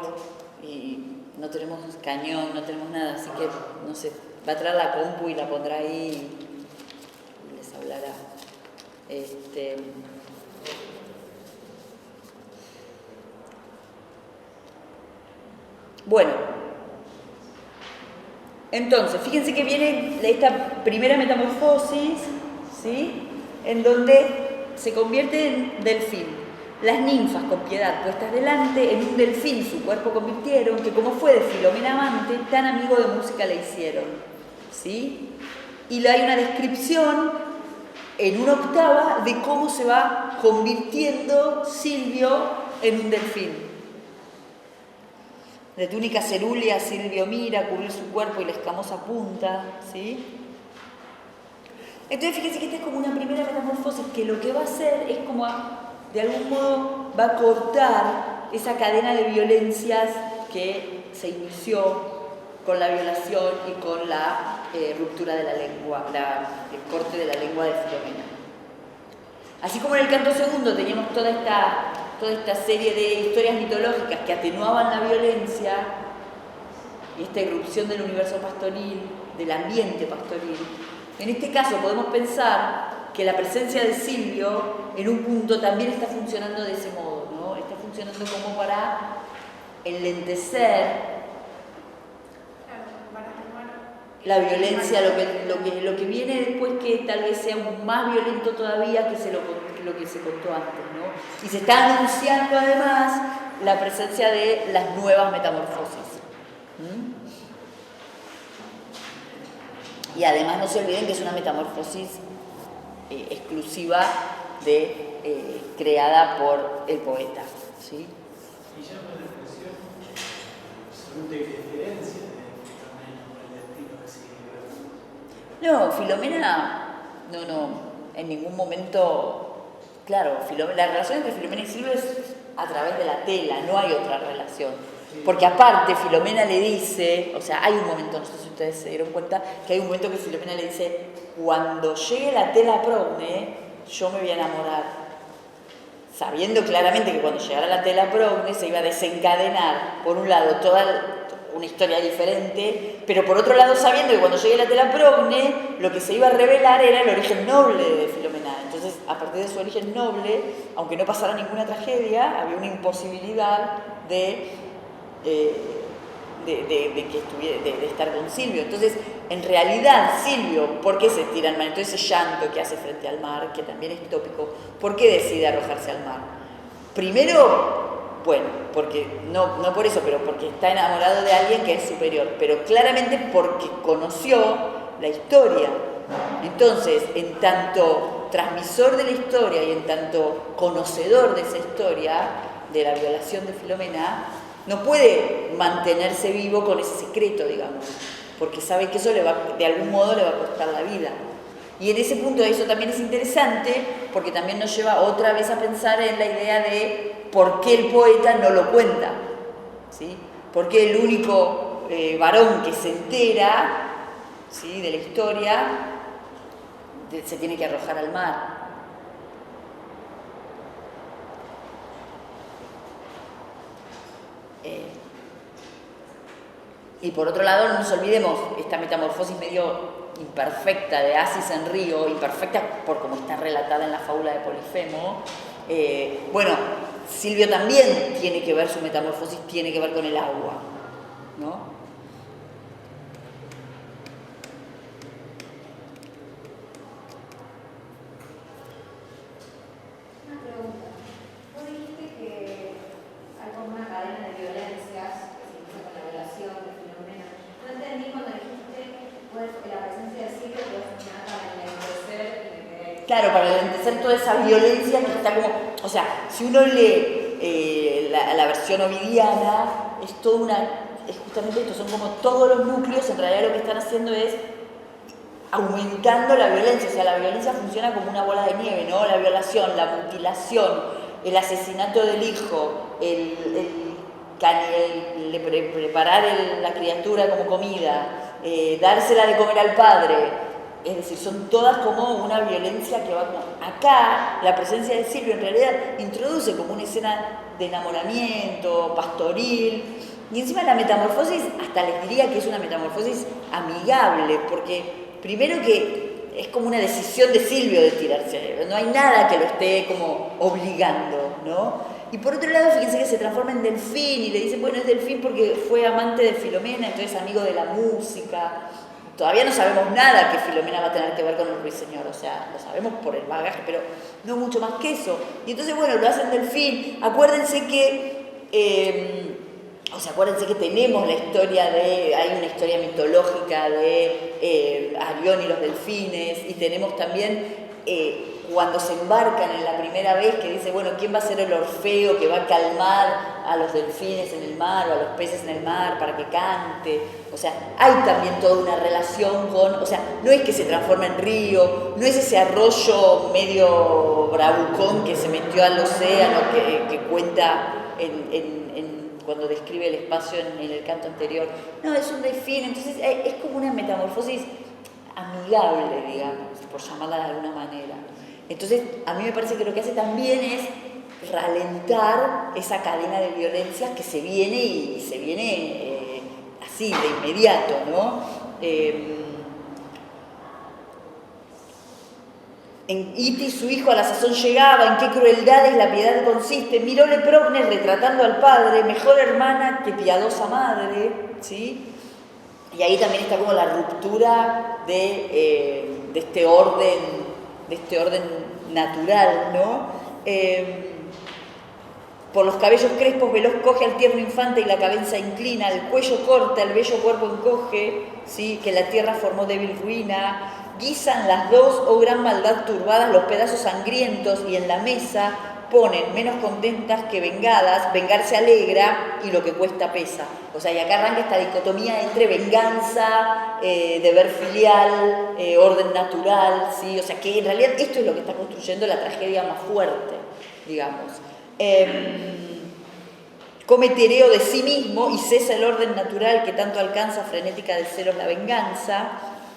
y no tenemos cañón, no tenemos nada, así que, no sé, va a traer la compu y la pondrá ahí y les hablará. Bueno, entonces, fíjense que viene esta primera metamorfosis, ¿sí? En donde se convierte en delfín. Las ninfas con piedad puestas delante, en un delfín su cuerpo convirtieron, que como fue de Filomena amante, tan amigo de música le hicieron, ¿sí? Y hay una descripción en una octava de cómo se va convirtiendo Silvio en un delfín. De túnica cerúlea, Silvio mira, cubrir su cuerpo y la escamosa punta, ¿sí? Entonces fíjense que esta es como una primera metamorfosis, que lo que va a hacer es como, de algún modo, va a cortar esa cadena de violencias que se inició con la violación y con la ruptura de la lengua, el corte de la lengua de Filomena. Así como en el canto segundo teníamos toda esta serie de historias mitológicas que atenuaban la violencia y esta irrupción del universo pastoril, del ambiente pastoril. En este caso podemos pensar que la presencia de Silvio en un punto también está funcionando de ese modo, ¿no? Está funcionando como para enlentecer la violencia, lo que viene después, que tal vez sea aún más violento todavía que lo que se contó antes, ¿no? Y se está anunciando además la presencia de las nuevas metamorfosis. Y además no se olviden que es una metamorfosis exclusiva creada por el poeta, ¿sí? Y llama la atención absoluta indiferencia de Filomena por el destino que sigue. No, Filomena, no, en ningún momento, claro, la relación entre Filomena y Silvio es a través de la tela, no hay otra relación. Porque aparte Filomena le dice, o sea, hay un momento, no sé si ustedes se dieron cuenta, que hay un momento que Filomena le dice, cuando llegue la tela Progne, yo me voy a enamorar. Sabiendo claramente que cuando llegara la tela Progne se iba a desencadenar, por un lado, toda una historia diferente, pero por otro lado sabiendo que cuando llegue la tela Progne, lo que se iba a revelar era el origen noble de Filomena. Entonces, a partir de su origen noble, aunque no pasara ninguna tragedia, había una imposibilidad de estar con Silvio. Entonces, en realidad, Silvio, ¿por qué se tira al mar? Entonces, ese llanto que hace frente al mar, que también es tópico, ¿por qué decide arrojarse al mar? Primero, bueno, porque no por eso, pero porque está enamorado de alguien que es superior, pero claramente porque conoció la historia. Entonces, en tanto transmisor de la historia y en tanto conocedor de esa historia, de la violación de Filomena, no puede mantenerse vivo con ese secreto, digamos, porque sabe que eso de algún modo le va a costar la vida. Y en ese punto eso también es interesante, porque también nos lleva otra vez a pensar en la idea de por qué el poeta no lo cuenta, ¿sí? ¿Por qué el único varón que se entera, ¿sí?, de la historia se tiene que arrojar al mar? Y por otro lado, no nos olvidemos esta metamorfosis medio imperfecta de Asis en Río, imperfecta por como está relatada en la fábula de Polifemo. Bueno, Silvio también tiene que ver, su metamorfosis tiene que ver con el agua, ¿no? Una pregunta. Vos dijiste que hay como una cadena de violencias que se inicia con la violación de Filomena. No entendí cuando dijiste que la presencia de Silvio puede funcionar para enlentecer y meter. Claro, para enlentecer toda esa violencia que está como... O sea, si uno lee la versión ovidiana, es toda una... Es justamente esto, son como todos los núcleos, en realidad lo que están haciendo es aumentando la violencia. O sea, la violencia funciona como una bola de nieve, ¿no? La violación, la mutilación, el asesinato del hijo, preparar la criatura como comida, dársela de comer al padre. Es decir, son todas como una violencia que va como... Acá, la presencia de Silvio en realidad introduce como una escena de enamoramiento, pastoril, y encima la metamorfosis, hasta les diría que es una metamorfosis amigable, porque primero que es como una decisión de Silvio de tirarse, no hay nada que lo esté como obligando, ¿no? Y por otro lado, fíjense que se transforma en delfín y le dicen, bueno, es delfín porque fue amante de Filomena, entonces amigo de la música. Todavía no sabemos nada que Filomena va a tener que ver con el ruiseñor, o sea, lo sabemos por el bagaje, pero no mucho más que eso. Y entonces, bueno, lo hacen delfín. Acuérdense que... acuérdense que tenemos la historia hay una historia mitológica de Arión y los delfines, y tenemos también cuando se embarcan en la primera vez, que dice, bueno, ¿quién va a ser el Orfeo que va a calmar a los delfines en el mar o a los peces en el mar para que cante? O sea, hay también toda una relación con, o sea, no es que se transforma en río, no es ese arroyo medio bravucón que se metió al océano que cuenta cuando describe el espacio en el canto anterior. No, es un delfín, entonces es como una metamorfosis amigable, digamos, por llamarla de alguna manera. Entonces, a mí me parece que lo que hace también es ralentar esa cadena de violencias que se viene y se viene así, de inmediato, ¿no? En Iti su hijo a la sazón llegaba, en qué crueldades la piedad consiste, miróle Progne retratando al padre, mejor hermana que piadosa madre, ¿sí? Y ahí también está como la ruptura de este orden natural, ¿no? por los cabellos crespos, veloz coge al tierno infante y la cabeza inclina, el cuello corta, el bello cuerpo encoge, ¿sí? Que la tierra formó débil ruina, guisan las dos, oh gran maldad turbadas, los pedazos sangrientos y en la mesa ponen menos contentas que vengadas, vengarse alegra y lo que cuesta pesa. O sea, y acá arranca esta dicotomía entre venganza, deber filial, orden natural, ¿sí? O sea, que en realidad esto es lo que está construyendo la tragedia más fuerte, digamos. Come Tereo de sí mismo y cesa el orden natural que tanto alcanza, frenética de celos la venganza,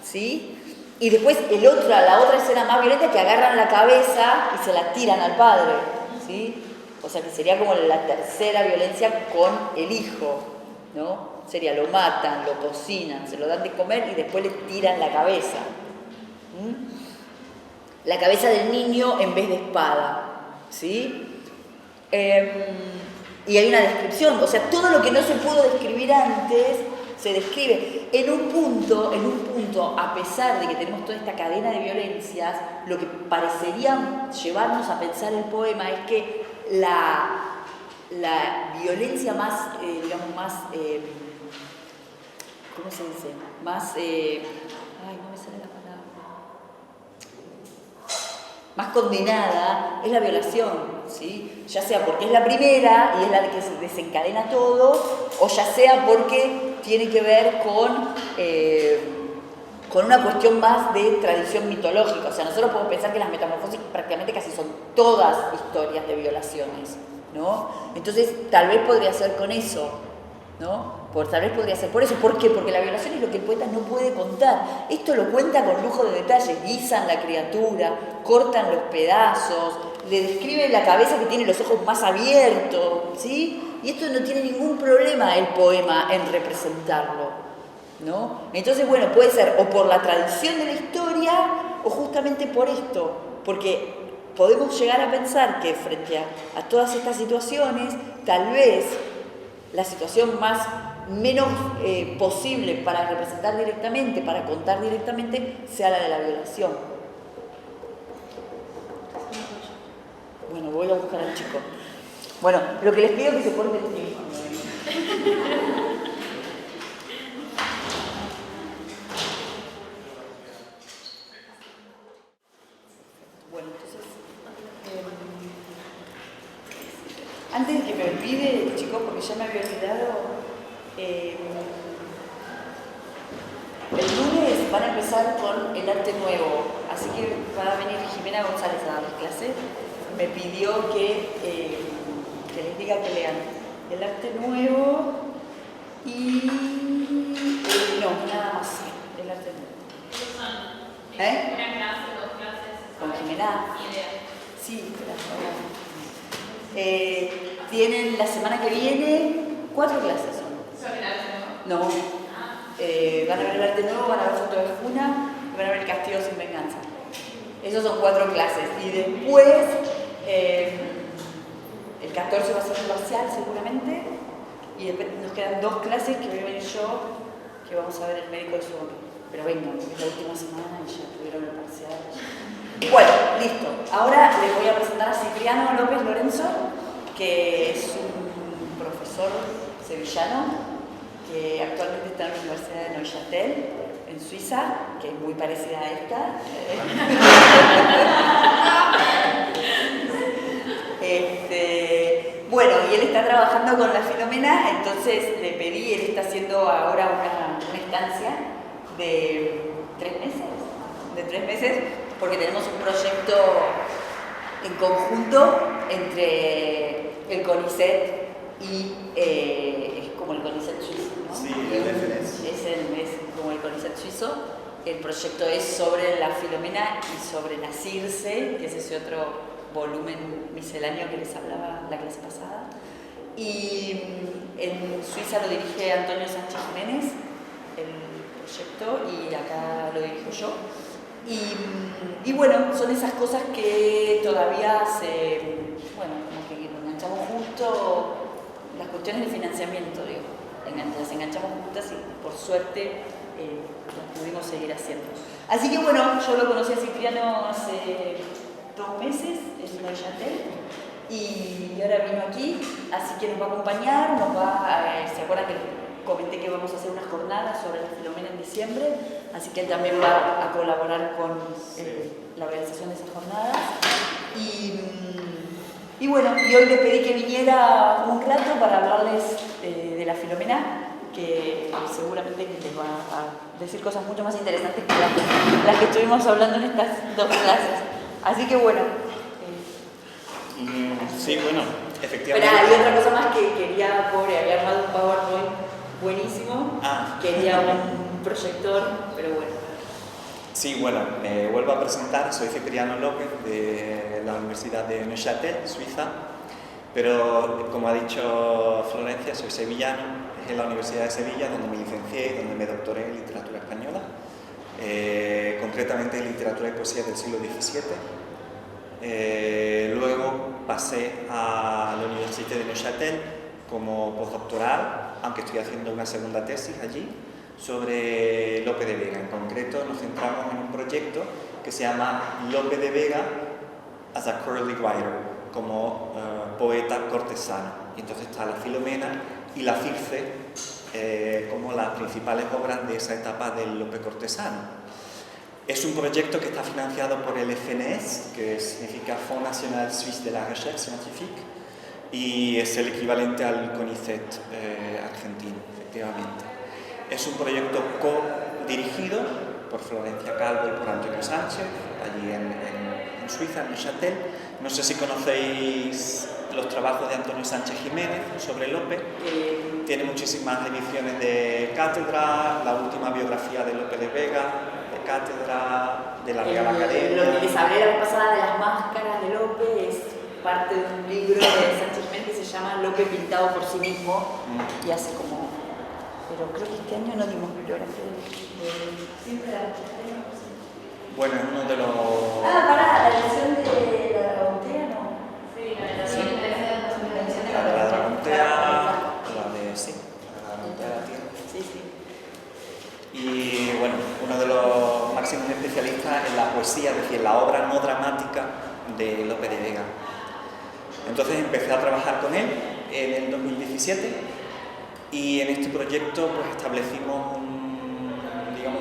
¿sí? Y después la otra escena más violenta, que agarran la cabeza y se la tiran al padre, ¿sí? O sea que sería como la tercera violencia con el hijo, ¿no? Sería lo matan, lo cocinan, se lo dan de comer y después le tiran la cabeza. La cabeza del niño en vez de espada, ¿sí? Y hay una descripción, o sea, todo lo que no se pudo describir antes se describe. En un punto, a pesar de que tenemos toda esta cadena de violencias, lo que parecería llevarnos a pensar el poema es que la violencia más, digamos, más, ¿cómo se dice? Más, ay, no me sale la palabra. Más condenada es la violación, ¿sí? Ya sea porque es la primera y es la que se desencadena todo, o ya sea porque tiene que ver con una cuestión más de tradición mitológica. O sea, nosotros podemos pensar que las metamorfosis prácticamente casi son todas historias de violaciones, ¿no? Entonces, tal vez podría ser con eso, ¿no? Tal vez podría ser por eso. ¿Por qué? Porque la violación es lo que el poeta no puede contar. Esto lo cuenta con lujo de detalles. Guisan la criatura, cortan los pedazos, le describen la cabeza que tiene los ojos más abiertos, ¿sí? Y esto no tiene ningún problema el poema en representarlo, ¿no? Entonces, bueno, puede ser o por la tradición de la historia o justamente por esto, porque podemos llegar a pensar que frente a todas estas situaciones, tal vez la situación menos posible para representar directamente, para contar directamente, sea la de la violación. Bueno, voy a buscar al chico. Bueno, lo que les pido es que se porten bien. Bueno, entonces, antes de que me olvide, chicos, porque ya me había olvidado, el lunes van a empezar con el arte nuevo, así que va a venir Jimena González a darles clase. Me pidió que les diga que lean el arte nuevo y no, nada más, el arte nuevo. ¿Una clase, dos clases? Con Jimena. Idea. Sí, tienen la semana que viene 4 clases. ¿Sobre el arte No. nuevo? Van a ver el arte nuevo, van a ver Foto de Juna y van a ver el Castigo sin venganza. Esos son 4 clases. Y después, el 14 va a ser un parcial seguramente. Y después nos quedan 2 clases que voy a venir yo, que vamos a ver el médico de su hombre. Pero vengan, es la última semana y ya tuvieron el parcial. Bueno, listo. Ahora les voy a presentar a Cipriano López Lorenzo, que es un profesor sevillano que actualmente está en la Universidad de Neuchâtel, en Suiza, que es muy parecida a esta. Bueno, y él está trabajando con la Filomena, entonces le pedí, él está haciendo ahora una estancia de 3 meses, porque tenemos un proyecto en conjunto entre el CONICET y es como el CONICET suizo, ¿no? Sí, el FNS. Es como el CONICET suizo. El proyecto es sobre la Filomena y sobre la Circe, que es ese otro volumen misceláneo que les hablaba la clase pasada. Y en Suiza lo dirige Antonio Sánchez Jiménez, el proyecto, y acá lo dirijo yo. Y bueno, son esas cosas que todavía como que lo enganchamos justo, las cuestiones de financiamiento, digo, las enganchamos justas y por suerte las pudimos seguir haciendo. Así que bueno, yo lo conocí a Cipriano hace 2 meses en Neuchâtel y ahora vino aquí, así que nos va a acompañar, ¿se acuerdan que comenté que vamos a hacer unas jornadas sobre la Filomena en diciembre? Así que él también va a colaborar con la organización de esas jornadas. Y bueno, y hoy le pedí que viniera un rato para hablarles de la Filomena, que seguramente les va a decir cosas mucho más interesantes que las que estuvimos hablando en estas dos clases. Así que bueno. Sí, bueno, efectivamente. Pero hay otra cosa más que quería, había armado un PowerPoint buenísimo. Quería un proyector, pero bueno. Sí, bueno, me vuelvo a presentar, soy Cipriano López de la Universidad de Neuchâtel, Suiza, pero como ha dicho Florencia, soy sevillano, es en la Universidad de Sevilla donde me licencié, donde me doctoré en literatura española, concretamente en literatura y poesía del siglo XVII. Luego pasé a la Universidad de Neuchâtel como postdoctoral, aunque estoy haciendo una segunda tesis allí, sobre Lope de Vega. En concreto nos centramos en un proyecto que se llama Lope de Vega as a Curly Writer, como poeta cortesano. Y entonces está la Filomena y la Circe como las principales obras de esa etapa del Lope cortesano. Es un proyecto que está financiado por el FNS, que significa Fonds National Suisse de la Recherche Scientifique, y es el equivalente al CONICET argentino, efectivamente. Es un proyecto co-dirigido por Florencia Calvo y por Antonio Sánchez, allí en Suiza, en Neuchâtel. No sé si conocéis los trabajos de Antonio Sánchez Jiménez sobre Lope. Tiene muchísimas ediciones de cátedra, la última biografía de Lope de Vega, de cátedra, de la Real Academia. Lo que les hablé la vez pasada de las máscaras de Lope es parte de un libro de Sánchez Jiménez que se llama Lope pintado por sí mismo, y hace como... Pero creo que este año no dimos bibliografía siempre la... Bueno, es uno de los... la edición de la Dragontea, ¿no? Sí, la Sí. La de la Dragontea, la Dragontea de la Tierra. Sí, sí. Y bueno, uno de los máximos especialistas en la poesía, es decir, en la obra no dramática de Lope de Vega. Entonces empecé a trabajar con él en el 2017 y en este proyecto pues establecimos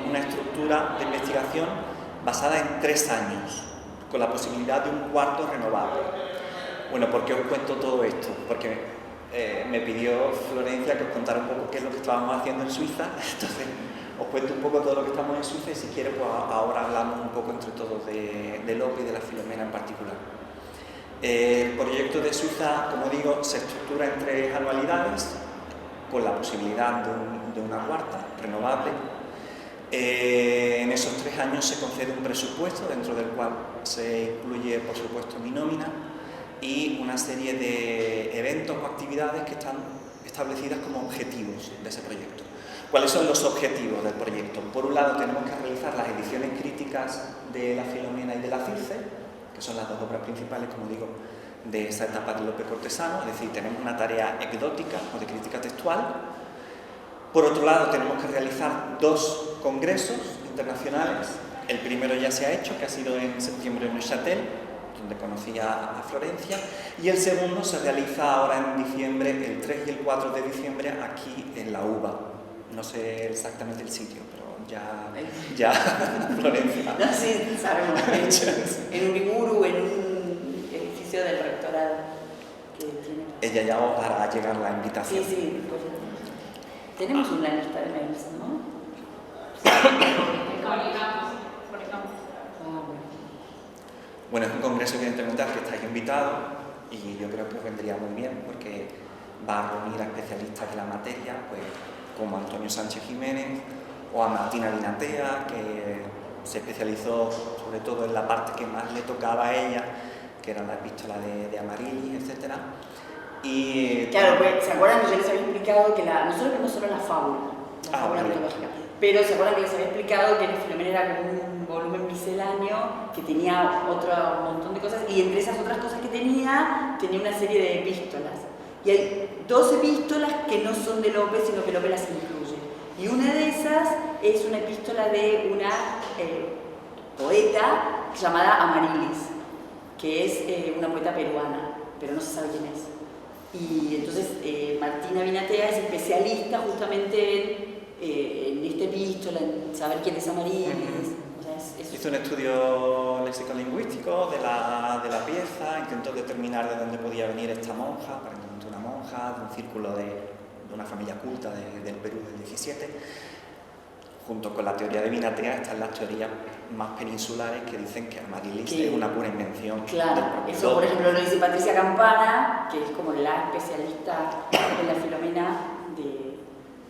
una estructura de investigación basada en 3 años, con la posibilidad de un cuarto renovable. Bueno, ¿por qué os cuento todo esto? Porque me pidió Florencia que os contara un poco qué es lo que estábamos haciendo en Suiza, entonces os cuento un poco todo lo que estamos en Suiza y si quieres pues ahora hablamos un poco entre todos de Lope y de la Filomena en particular. El proyecto de Suiza, como digo, se estructura en 3 anualidades con la posibilidad de una cuarta renovable. En esos 3 años se concede un presupuesto dentro del cual se incluye, por supuesto, mi nómina y una serie de eventos o actividades que están establecidas como objetivos de ese proyecto. ¿Cuáles son los objetivos del proyecto? Por un lado tenemos que realizar las ediciones críticas de la Filomena y de la Circe, que son las 2 obras principales, como digo, de esa etapa del Lope cortesano, es decir, tenemos una tarea ecdótica o de crítica textual. Por otro lado, tenemos que realizar 2 congresos internacionales. El primero ya se ha hecho, que ha sido en septiembre en Neuchâtel, donde conocí a Florencia, y el segundo se realiza ahora en diciembre, el 3 y el 4 de diciembre, aquí en la UBA. No sé exactamente el sitio, pero ya Florencia. No, sí, sabemos. En Uriburu, en un edificio del rectorado que tiene. Ella ya os hará llegar la invitación. Sí, sí, después. Tenemos una lista de mails, ¿no? Bueno, es un congreso evidentemente al que estáis invitados y yo creo que os vendría muy bien porque va a reunir a especialistas de la materia, pues como Antonio Sánchez Jiménez o a Martina Vinatea, que se especializó sobre todo en la parte que más le tocaba a ella, que era la epístola de Amarili, etc. Y claro, pues, ¿se acuerdan que yo les había explicado que nosotros vemos solo la fábula mitológica, pero ¿se acuerdan que les había explicado que la Filomena era como un volumen misceláneo que tenía otro montón de cosas y entre esas otras cosas que tenía una serie de epístolas? Y hay 2 epístolas que no son de Lope, sino que Lope las incluye. Y una de esas es una epístola de una poeta llamada Amarilis, que es una poeta peruana. pero no se sabe quién es. Y entonces Martina Vinatea es especialista justamente en esta epístola, en saber quién es Amaryllis. O sea, hizo un estudio léxico-lingüístico de la pieza, intentó determinar de dónde podía venir esta monja, aparentemente una monja de un círculo de una familia culta del Perú del 17. Junto con la teoría de Vinatea están las teorías más peninsulares que dicen que Amaryllis es una pura invención del propio eso por Lope. ejemplo lo dice Patricia Campana, que es como la especialista en la Filomena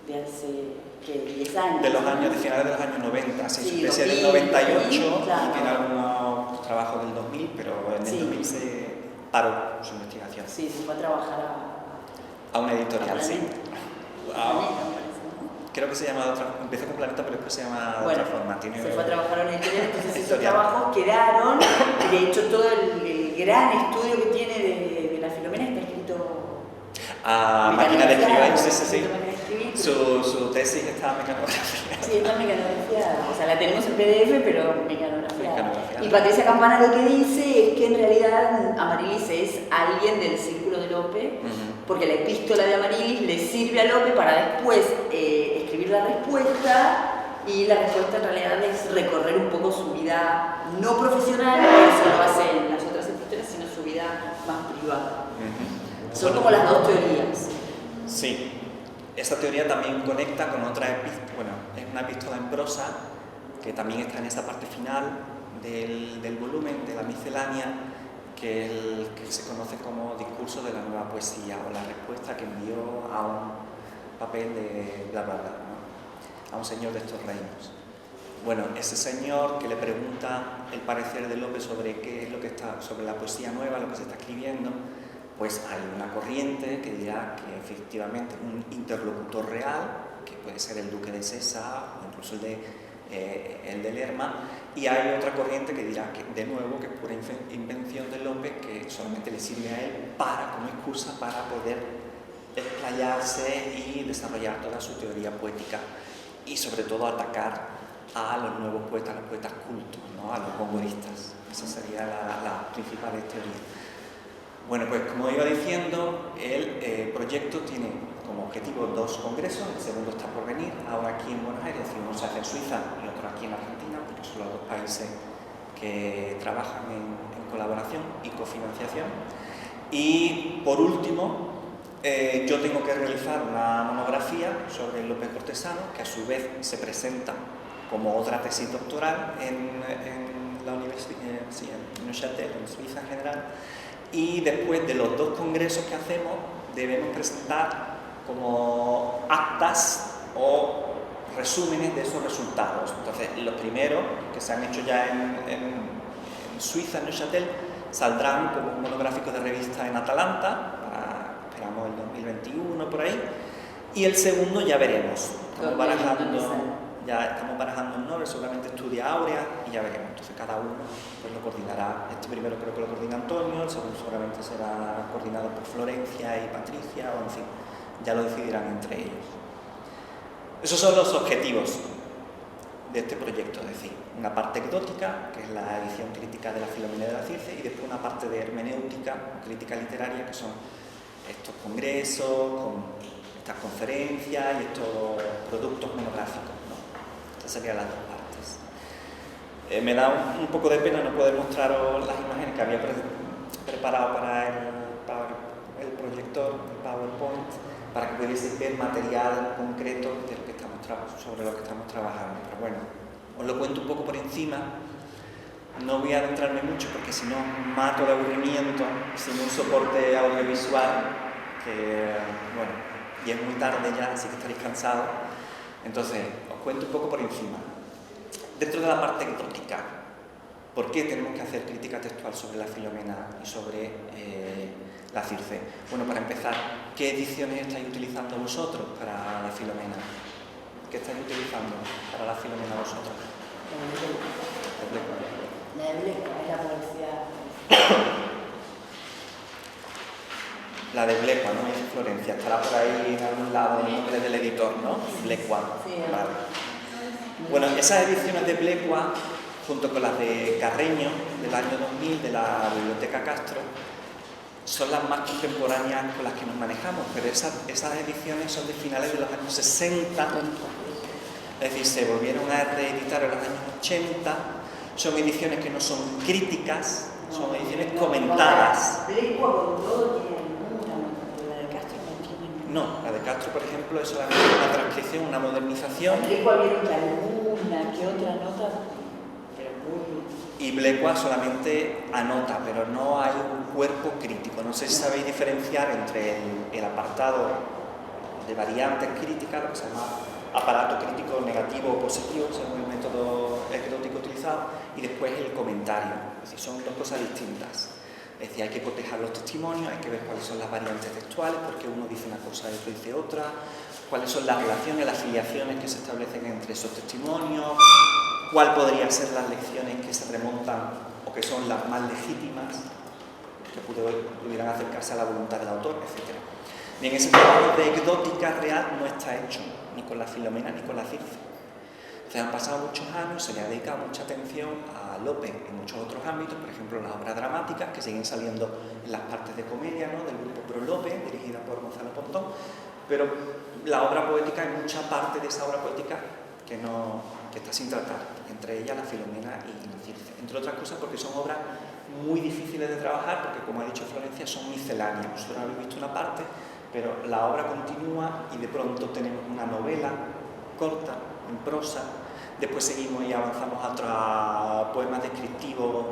de hace 10 años. De los años, de finales de los años 90, sí, su Sí, tesis del 2000, 98, claro. y tiene algunos trabajos del 2000, pero en el 2000 se paró su investigación. Sí, se fue a trabajar A una editorial, a sí. Planeta, me parece, ¿no? Creo que se llama de otra, empezó con Planeta, pero después se llama de Bueno, otra forma. Tiene se fue a trabajar a una editorial, entonces esos editorial. trabajos quedaron, y de hecho todo el gran estudio que tiene de la Filomena está escrito A máquina de escribir, sí, sí, sí. máquina de escribir. Su tesis está mecanografiada. Sí, está mecanografiada, o sea, la tenemos en PDF, pero mecanografiada. Mecanografiada. Y Patricia Campana lo que dice es que en realidad Amaryllis es alguien del círculo de Lope, porque la epístola de Amaryllis le sirve a Lope para después escribir la respuesta, y la respuesta en realidad es recorrer un poco su vida no profesional, eso lo hace en las otras epístolas, sino su vida más privada. Son como las dos teorías. Sí. Esta teoría también conecta con otra epístola, bueno, es una epístola en prosa que también está en esa parte final del volumen, de la miscelánea, que se conoce como discurso de la nueva poesía, o la respuesta que envió a un papel de bla bla bla, ¿no? A un señor de estos reinos. Bueno, ese señor que le pregunta el parecer de Lope sobre qué es lo que está, sobre la poesía nueva, lo que se está escribiendo, pues hay una corriente que dirá que efectivamente un interlocutor real, que puede ser el duque de Sesa o incluso el de Lerma, y hay otra corriente que dirá que, de nuevo, que es pura invención de Lope, que solamente le sirve a él como excusa para poder explayarse y desarrollar toda su teoría poética, y sobre todo atacar a los nuevos poetas, los poetas cultos, ¿no? A los bongoristas. Esa sería la principal teoría. Bueno, pues como iba diciendo, el proyecto tiene como objetivo 2 congresos, el segundo está por venir, ahora aquí en Buenos Aires, uno se hace en Suiza y otro aquí en Argentina, porque son los dos países que trabajan en colaboración y cofinanciación. Y por último, yo tengo que realizar una monografía sobre López Cortesano, que a su vez se presenta como otra tesis doctoral en la universidad, en Neuchâtel, en Suiza en general. Y después de los 2 congresos que hacemos, debemos presentar como actas o resúmenes de esos resultados. Entonces, los primeros, que se han hecho ya en Suiza, en Neuchâtel, saldrán como un monográfico de revista en Atalanta, esperamos el 2021 por ahí, y el segundo ya veremos. Estamos barajando un nombre, seguramente estudia Áurea, y ya veremos. Entonces cada uno pues lo coordinará. Este primero creo que lo coordina Antonio, el segundo seguramente será coordinado por Florencia y Patricia, o en fin, ya lo decidirán entre ellos. Esos son los objetivos de este proyecto, es decir, una parte anecdótica, que es la edición crítica de la Filomena de la Circe, y después una parte de hermenéutica, crítica literaria, que son estos congresos, estas conferencias y estos productos monográficos, ¿no? Estas serían las 2 partes. Me da un poco de pena no poder mostraros las imágenes que había preparado para el proyector, el PowerPoint, para que pudieseis ver material concreto de lo que sobre lo que estamos trabajando. Pero bueno, os lo cuento un poco por encima. No voy a adentrarme mucho porque si no mato de aburrimiento sin un soporte audiovisual, que bueno, y es muy tarde ya, así que estaréis cansados. Entonces, os cuento un poco por encima. Dentro de la parte anecdótica, ¿por qué tenemos que hacer crítica textual sobre la Filomena y sobre la Circe? Bueno, para empezar, ¿qué ediciones estáis utilizando vosotros para la Filomena? ¿Qué estáis utilizando para la Filomena vosotros? La de Blesca es la poesía. La de Blecua, ¿no? Dice Florencia. Estará por ahí en algún lado el nombre del editor, ¿no? Blecua. Sí, vale. Bueno, esas ediciones de Blecua, junto con las de Carreño del año 2000 de la Biblioteca Castro, son las más contemporáneas con las que nos manejamos, pero esas ediciones son de finales de los años 60, es decir, se volvieron a reeditar en los años 80, son ediciones que no son críticas, son ediciones comentadas. Blecua con todo tiene alguna, pero la de Castro no tiene ninguna. No, la de Castro, por ejemplo, es solamente una transcripción, una modernización. Blecua vieron que alguna que otra nota, pero muy... Y Blecua solamente anota, pero no hay un cuerpo crítico. No sé si sabéis diferenciar entre el apartado de variantes críticas, lo que se llama aparato crítico negativo o positivo, según el método anecdótico utilizado, y después el comentario. Es decir, son dos cosas distintas. Es decir, hay que cotejar los testimonios, hay que ver cuáles son las variantes textuales, porque uno dice una cosa y otro dice otra, cuáles son las relaciones, las filiaciones que se establecen entre esos testimonios, cuál podrían ser las lecciones que se remontan o que son las más legítimas, que pudieran acercarse a la voluntad del autor, etc. Bien, ese trabajo de anecdótica real no está hecho ni con la Filomena ni con la Circe. Se han pasado muchos años, se le ha dedicado mucha atención a Lope en muchos otros ámbitos, por ejemplo las obras dramáticas que siguen saliendo en las partes de comedia, ¿no?, del grupo Pro Lope, dirigida por Gonzalo Pontón, pero la obra poética, hay mucha parte de esa obra poética que está sin tratar, entre ellas la Filomena y la Circe, entre otras cosas porque son obras muy difíciles de trabajar, porque como ha dicho Florencia, son misceláneas. Nosotros habéis visto una parte, pero la obra continúa y de pronto tenemos una novela corta, en prosa, después seguimos y avanzamos a otros poemas descriptivos,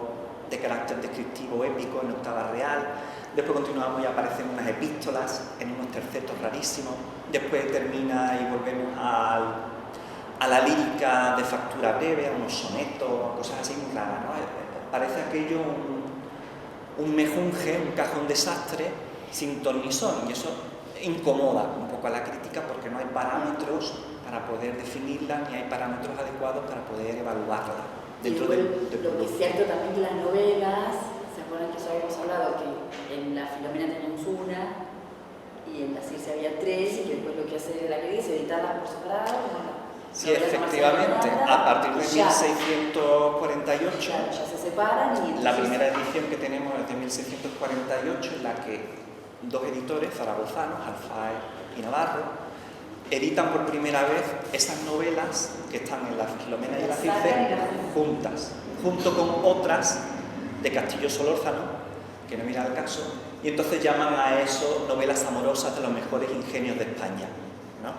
de carácter descriptivo épico en octava real, después continuamos y aparecen unas epístolas en unos tercetos rarísimos, después termina y volvemos a la lírica de factura breve, a unos sonetos, cosas así muy raras, ¿no? Parece aquello un mejunje, un cajón desastre sin ton ni son, y eso incomoda un poco a la crítica porque no hay parámetros para poder definirla, ni hay parámetros adecuados para poder evaluarla dentro y del lo que es cierto también que las novelas, ¿se acuerdan que ya habíamos hablado que en la Filomena teníamos una y en la Circe había tres, y que después lo que hace la crítica es editarlas por separado? Sí, efectivamente, a partir de 1648, ya se separan y entonces, la primera edición que tenemos es de 1648, en la que dos editores zaragozanos, Alfaez y Navarro, editan por primera vez esas novelas que están en la Filomena y la Circe juntas, junto con otras de Castillo Solórzano, que no viene al caso, y entonces llaman a eso novelas amorosas de los mejores ingenios de España, ¿no?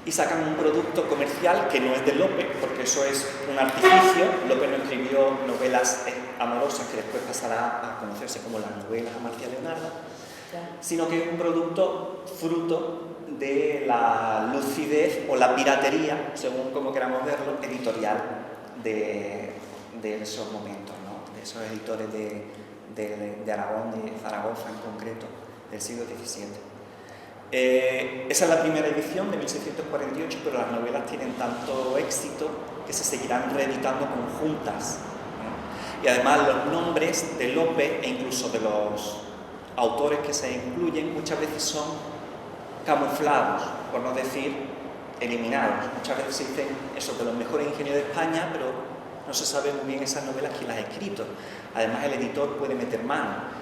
Y sacan un producto comercial que no es de Lope, porque eso es un artificio. Lope no escribió novelas amorosas que después pasará a conocerse como las novelas a Marcia Leonardo, sino que es un producto fruto de la lucidez o la piratería, según como queramos verlo, editorial de esos momentos, ¿no?, de esos editores de Aragón, de Zaragoza en concreto, del siglo XVII. Esa es la primera edición de 1648, pero las novelas tienen tanto éxito que se seguirán reeditando conjuntas, ¿no? Y además los nombres de Lope e incluso de los autores que se incluyen muchas veces son camuflados, por no decir eliminados. Muchas veces se dicen eso de los mejores ingenios de España, pero no se sabe muy bien esas novelas quién las ha escrito. Además el editor puede meter mano.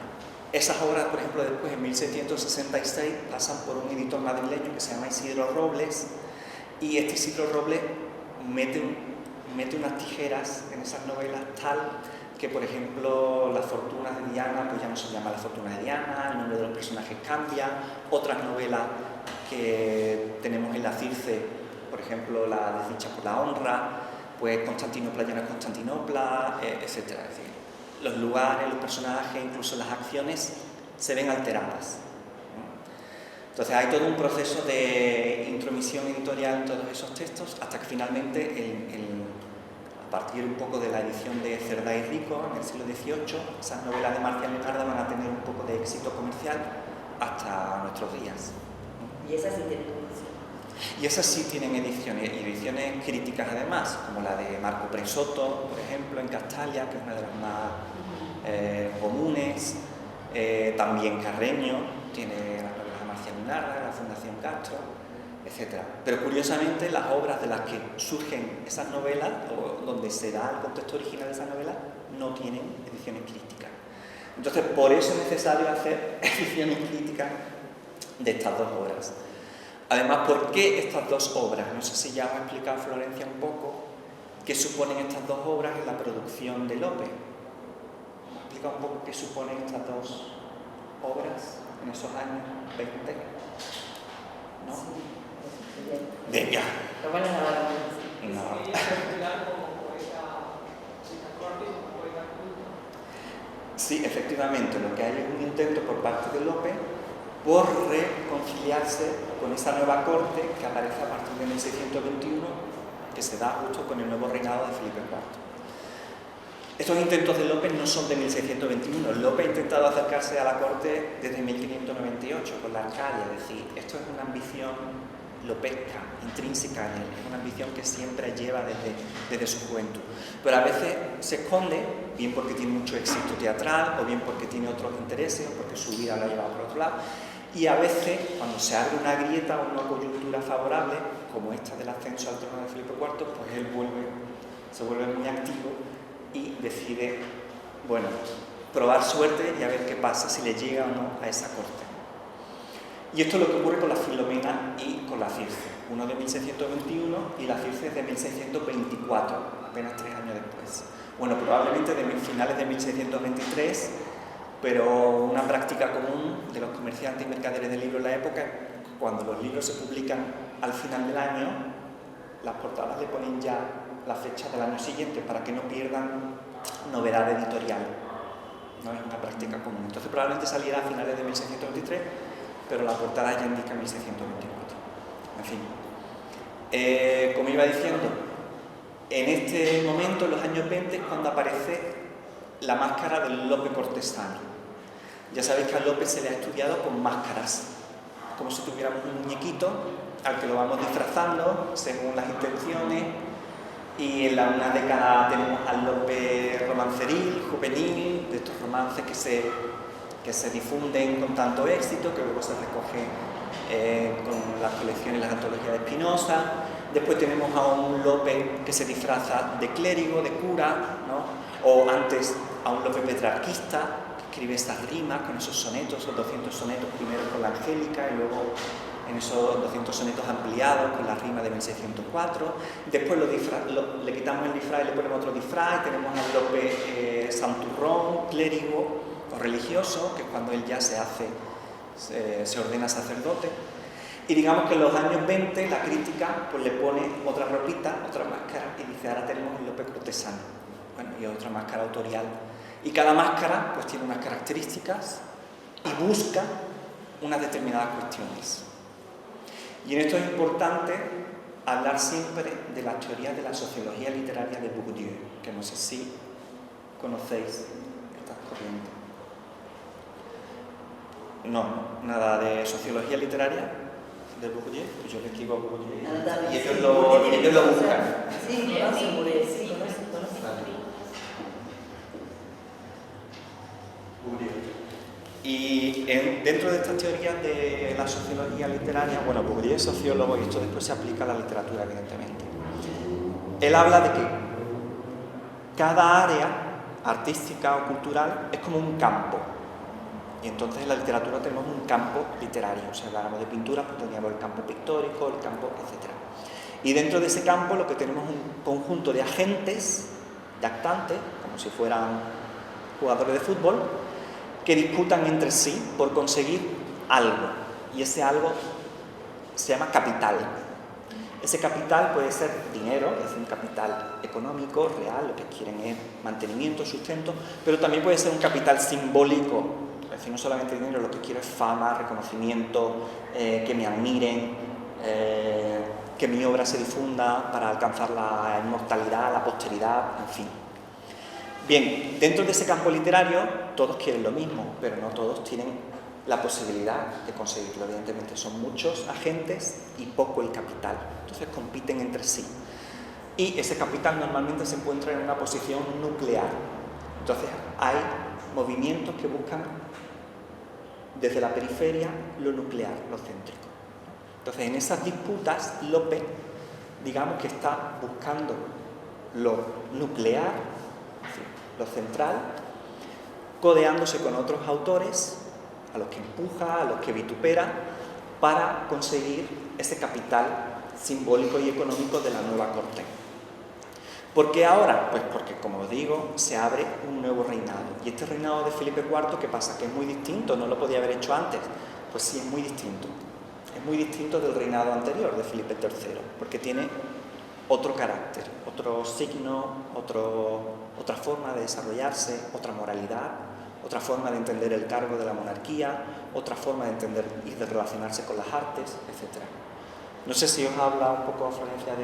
Esas obras, por ejemplo, después en 1666 pasan por un editor madrileño que se llama Isidro Robles, y este Isidro Robles mete unas tijeras en esas novelas tal que, por ejemplo, Las fortunas de Diana pues ya no se llama Las fortunas de Diana, el nombre de los personajes cambia. Otras novelas que tenemos en la Circe, por ejemplo, la Desdicha por la honra, pues Constantinopla ya no es Constantinopla, etc. Es decir, los lugares, los personajes, incluso las acciones se ven alteradas. Entonces hay todo un proceso de intromisión editorial en todos esos textos hasta que finalmente, a partir un poco de la edición de Cerdá y Rico en el siglo XVIII, esas novelas de Marcia Leonardo van a tener un poco de éxito comercial hasta nuestros días. Y esas sí tienen edición. Y esas sí tienen ediciones, y ediciones críticas además, como la de Marco Presotto, por ejemplo, en Castalia, que es una de las más comunes. También Carreño tiene las novelas de Marcia Leonardo, la Fundación Castro, etc. Pero curiosamente las obras de las que surgen esas novelas, o donde se da el contexto original de esas novelas, no tienen ediciones críticas. Entonces, por eso es necesario hacer ediciones críticas de estas dos obras. Además, ¿por qué estas dos obras? No sé si ya os ha explicado Florencia un poco qué suponen estas dos obras en la producción de Lope. ¿Me ha explicado un poco qué suponen estas dos obras en esos años 20? ¿No? Venga. Lo van a grabar. No. Sí, efectivamente, lo que hay es un intento por parte de Lope por reconciliarse con esa nueva corte que aparece a partir de 1621, que se da justo con el nuevo reinado de Felipe IV. Estos intentos de Lope no son de 1621. Lope ha intentado acercarse a la corte desde 1598 con la Arcadia, es decir, esto es una ambición lopesca, intrínseca en él, es una ambición que siempre lleva desde su juventud. Pero a veces se esconde, bien porque tiene mucho éxito teatral, o bien porque tiene otros intereses, o porque su vida la ha llevado por otro lado. Y a veces, cuando se abre una grieta o una coyuntura favorable, como esta del ascenso al trono de Felipe IV, pues él se vuelve muy activo y decide, bueno, probar suerte y a ver qué pasa, si le llega o no a esa corte. Y esto es lo que ocurre con la Filomena y con la Circe. Uno de 1621 y la Circe es de 1624, apenas 3 años después. Bueno, probablemente de finales de 1623, pero una práctica común de los comerciantes y mercaderes de libros en la época, cuando los libros se publican al final del año, las portadas le ponen ya la fecha del año siguiente para que no pierdan novedad editorial. No es una práctica común. Entonces probablemente saliera a finales de 1623, pero la portada ya indica 1624. En fin, como iba diciendo, en este momento, en los años 20, es cuando aparece la máscara del Lope cortesano. Ya sabéis que a Lope se le ha estudiado con máscaras, como si tuviéramos un muñequito al que lo vamos disfrazando según las intenciones, y en una década tenemos al Lope romanceril, juvenil, de estos romances que se difunden con tanto éxito, que luego se recoge con las colecciones y las antologías de Spinoza. Después tenemos a un Lope que se disfraza de clérigo, de cura, ¿no? O antes a un Lope petrarquista, que escribe esas rimas con esos sonetos, esos 200 sonetos, primero con la Angélica y luego en esos 200 sonetos ampliados con la rima de 1604. Después le quitamos el disfraz y le ponemos otro disfraz, y tenemos al Lope santurrón, clérigo o religioso, que es cuando él ya se ordena sacerdote. Y digamos que en los años 20 la crítica pues le pone otra ropita, otra máscara, y dice, ahora tenemos el Lope cortesano. Bueno, y otra máscara autorial. Y cada máscara pues tiene unas características y busca unas determinadas cuestiones. Y en esto es importante hablar siempre de las teorías de la sociología literaria de Bourdieu, que no sé si conocéis estas corrientes. No, nada de sociología literaria de Bourdieu, pues yo le escribo a Bourdieu y ellos lo buscan. Sí, conocen Bourdieu, sí, conocen. Y dentro de estas teorías de la sociología literaria, bueno, Bourdieu es sociólogo y esto después se aplica a la literatura, evidentemente. Él habla de que cada área artística o cultural es como un campo. Y entonces en la literatura tenemos un campo literario. O sea, hablamos de pintura, pues teníamos el campo pictórico, el campo, etc. Y dentro de ese campo lo que tenemos es un conjunto de agentes, de actantes, como si fueran jugadores de fútbol, que disputan entre sí por conseguir algo. Y ese algo se llama capital. Ese capital puede ser dinero, es un capital económico, real, lo que quieren es mantenimiento, sustento, pero también puede ser un capital simbólico. Es decir, no solamente dinero, lo que quiero es fama, reconocimiento, que me admiren, que mi obra se difunda para alcanzar la inmortalidad, la posteridad, en fin. Bien, dentro de ese campo literario todos quieren lo mismo, pero no todos tienen la posibilidad de conseguirlo. Evidentemente son muchos agentes y poco el capital, entonces compiten entre sí. Y ese capital normalmente se encuentra en una posición nuclear. Entonces hay movimientos que buscan desde la periferia lo nuclear, lo céntrico. Entonces en esas disputas Lope, digamos que está buscando lo nuclear, lo central, codeándose con otros autores, a los que empuja, a los que vitupera, para conseguir ese capital simbólico y económico de la nueva corte. ¿Por qué ahora? Pues porque, como os digo, se abre un nuevo reinado. Y este reinado de Felipe IV, ¿qué pasa? Que es muy distinto, no lo podía haber hecho antes. Pues sí, es muy distinto. Es muy distinto del reinado anterior de Felipe III, porque tiene otro carácter, otro signo, otra forma de desarrollarse, otra moralidad, otra forma de entender el cargo de la monarquía, otra forma de entender y de relacionarse con las artes, etc. No sé si os habla un poco, Florencia,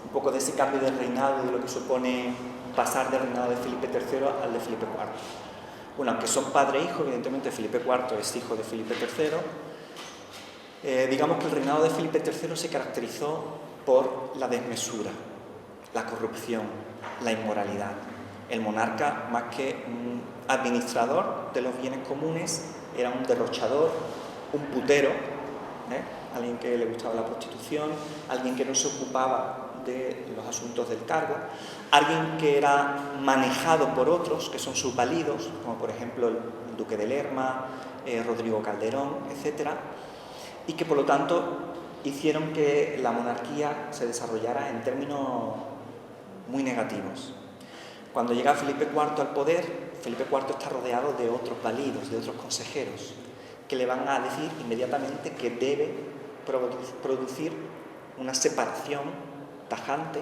un poco de ese cambio del reinado y de lo que supone pasar del reinado de Felipe III al de Felipe IV. Bueno, aunque son padre e hijo, evidentemente Felipe IV es hijo de Felipe III, digamos que el reinado de Felipe III se caracterizó por la desmesura, la corrupción, la inmoralidad. El monarca, más que un administrador de los bienes comunes, era un derrochador, un putero, alguien que le gustaba la prostitución, alguien que no se ocupaba de los asuntos del cargo, alguien que era manejado por otros, que son sus validos, como por ejemplo el duque de Lerma, Rodrigo Calderón, etc., y que por lo tanto hicieron que la monarquía se desarrollara en términos muy negativos. Cuando llega Felipe IV al poder, Felipe IV está rodeado de otros validos, de otros consejeros, que le van a decir inmediatamente que debe producir una separación tajante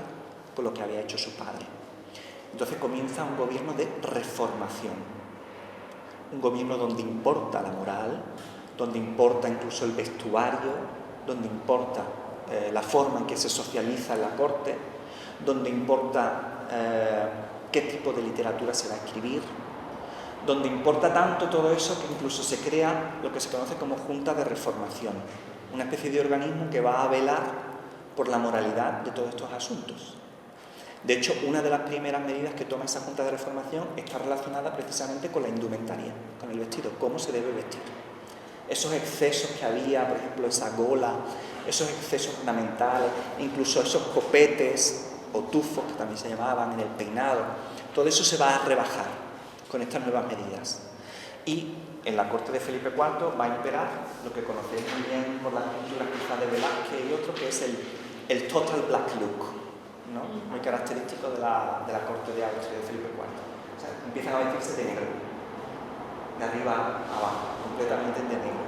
con lo que había hecho su padre. Entonces comienza un gobierno de reformación, un gobierno donde importa la moral, donde importa incluso el vestuario, donde importa la forma en que se socializa en la corte, donde importa qué tipo de literatura se va a escribir, donde importa tanto todo eso que incluso se crea lo que se conoce como Junta de Reformación, una especie de organismo que va a velar por la moralidad de todos estos asuntos. De hecho, una de las primeras medidas que toma esa Junta de Reformación está relacionada precisamente con la indumentaria, con el vestido, cómo se debe vestir. Esos excesos que había, por ejemplo, esa gola, esos excesos ornamentales, incluso esos copetes o tufos que también se llamaban en el peinado, todo eso se va a rebajar con estas nuevas medidas. Y en la corte de Felipe IV va a imperar lo que conocéis muy bien por las pinturas quizás de Velázquez y otros, que es el total black look, ¿no? Muy característico de la corte de Austria de Felipe IV. O sea, empiezan a vestirse de negro, de arriba a abajo, completamente de negro.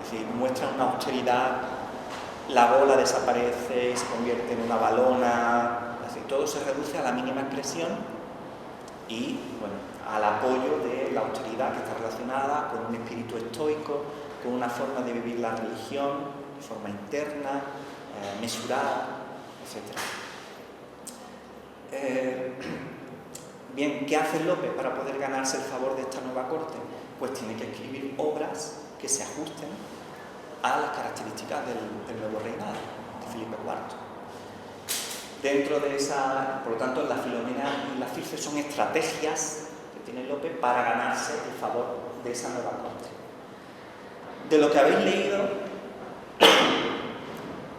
Es decir, muestran una austeridad, la bola desaparece y se convierte en una balona, es decir, todo se reduce a la mínima expresión y, bueno, al apoyo de la austeridad que está relacionada con un espíritu estoico, con una forma de vivir la religión, de forma interna, mesurada, etc. Bien, ¿qué hace López para poder ganarse el favor de esta nueva corte? Pues tiene que escribir obras que se ajusten a las características del nuevo reinado de Felipe IV. Dentro de esa, por lo tanto, la Filomena y la Firce son estrategias que tiene López para ganarse el favor de esa nueva corte. De lo que habéis leído,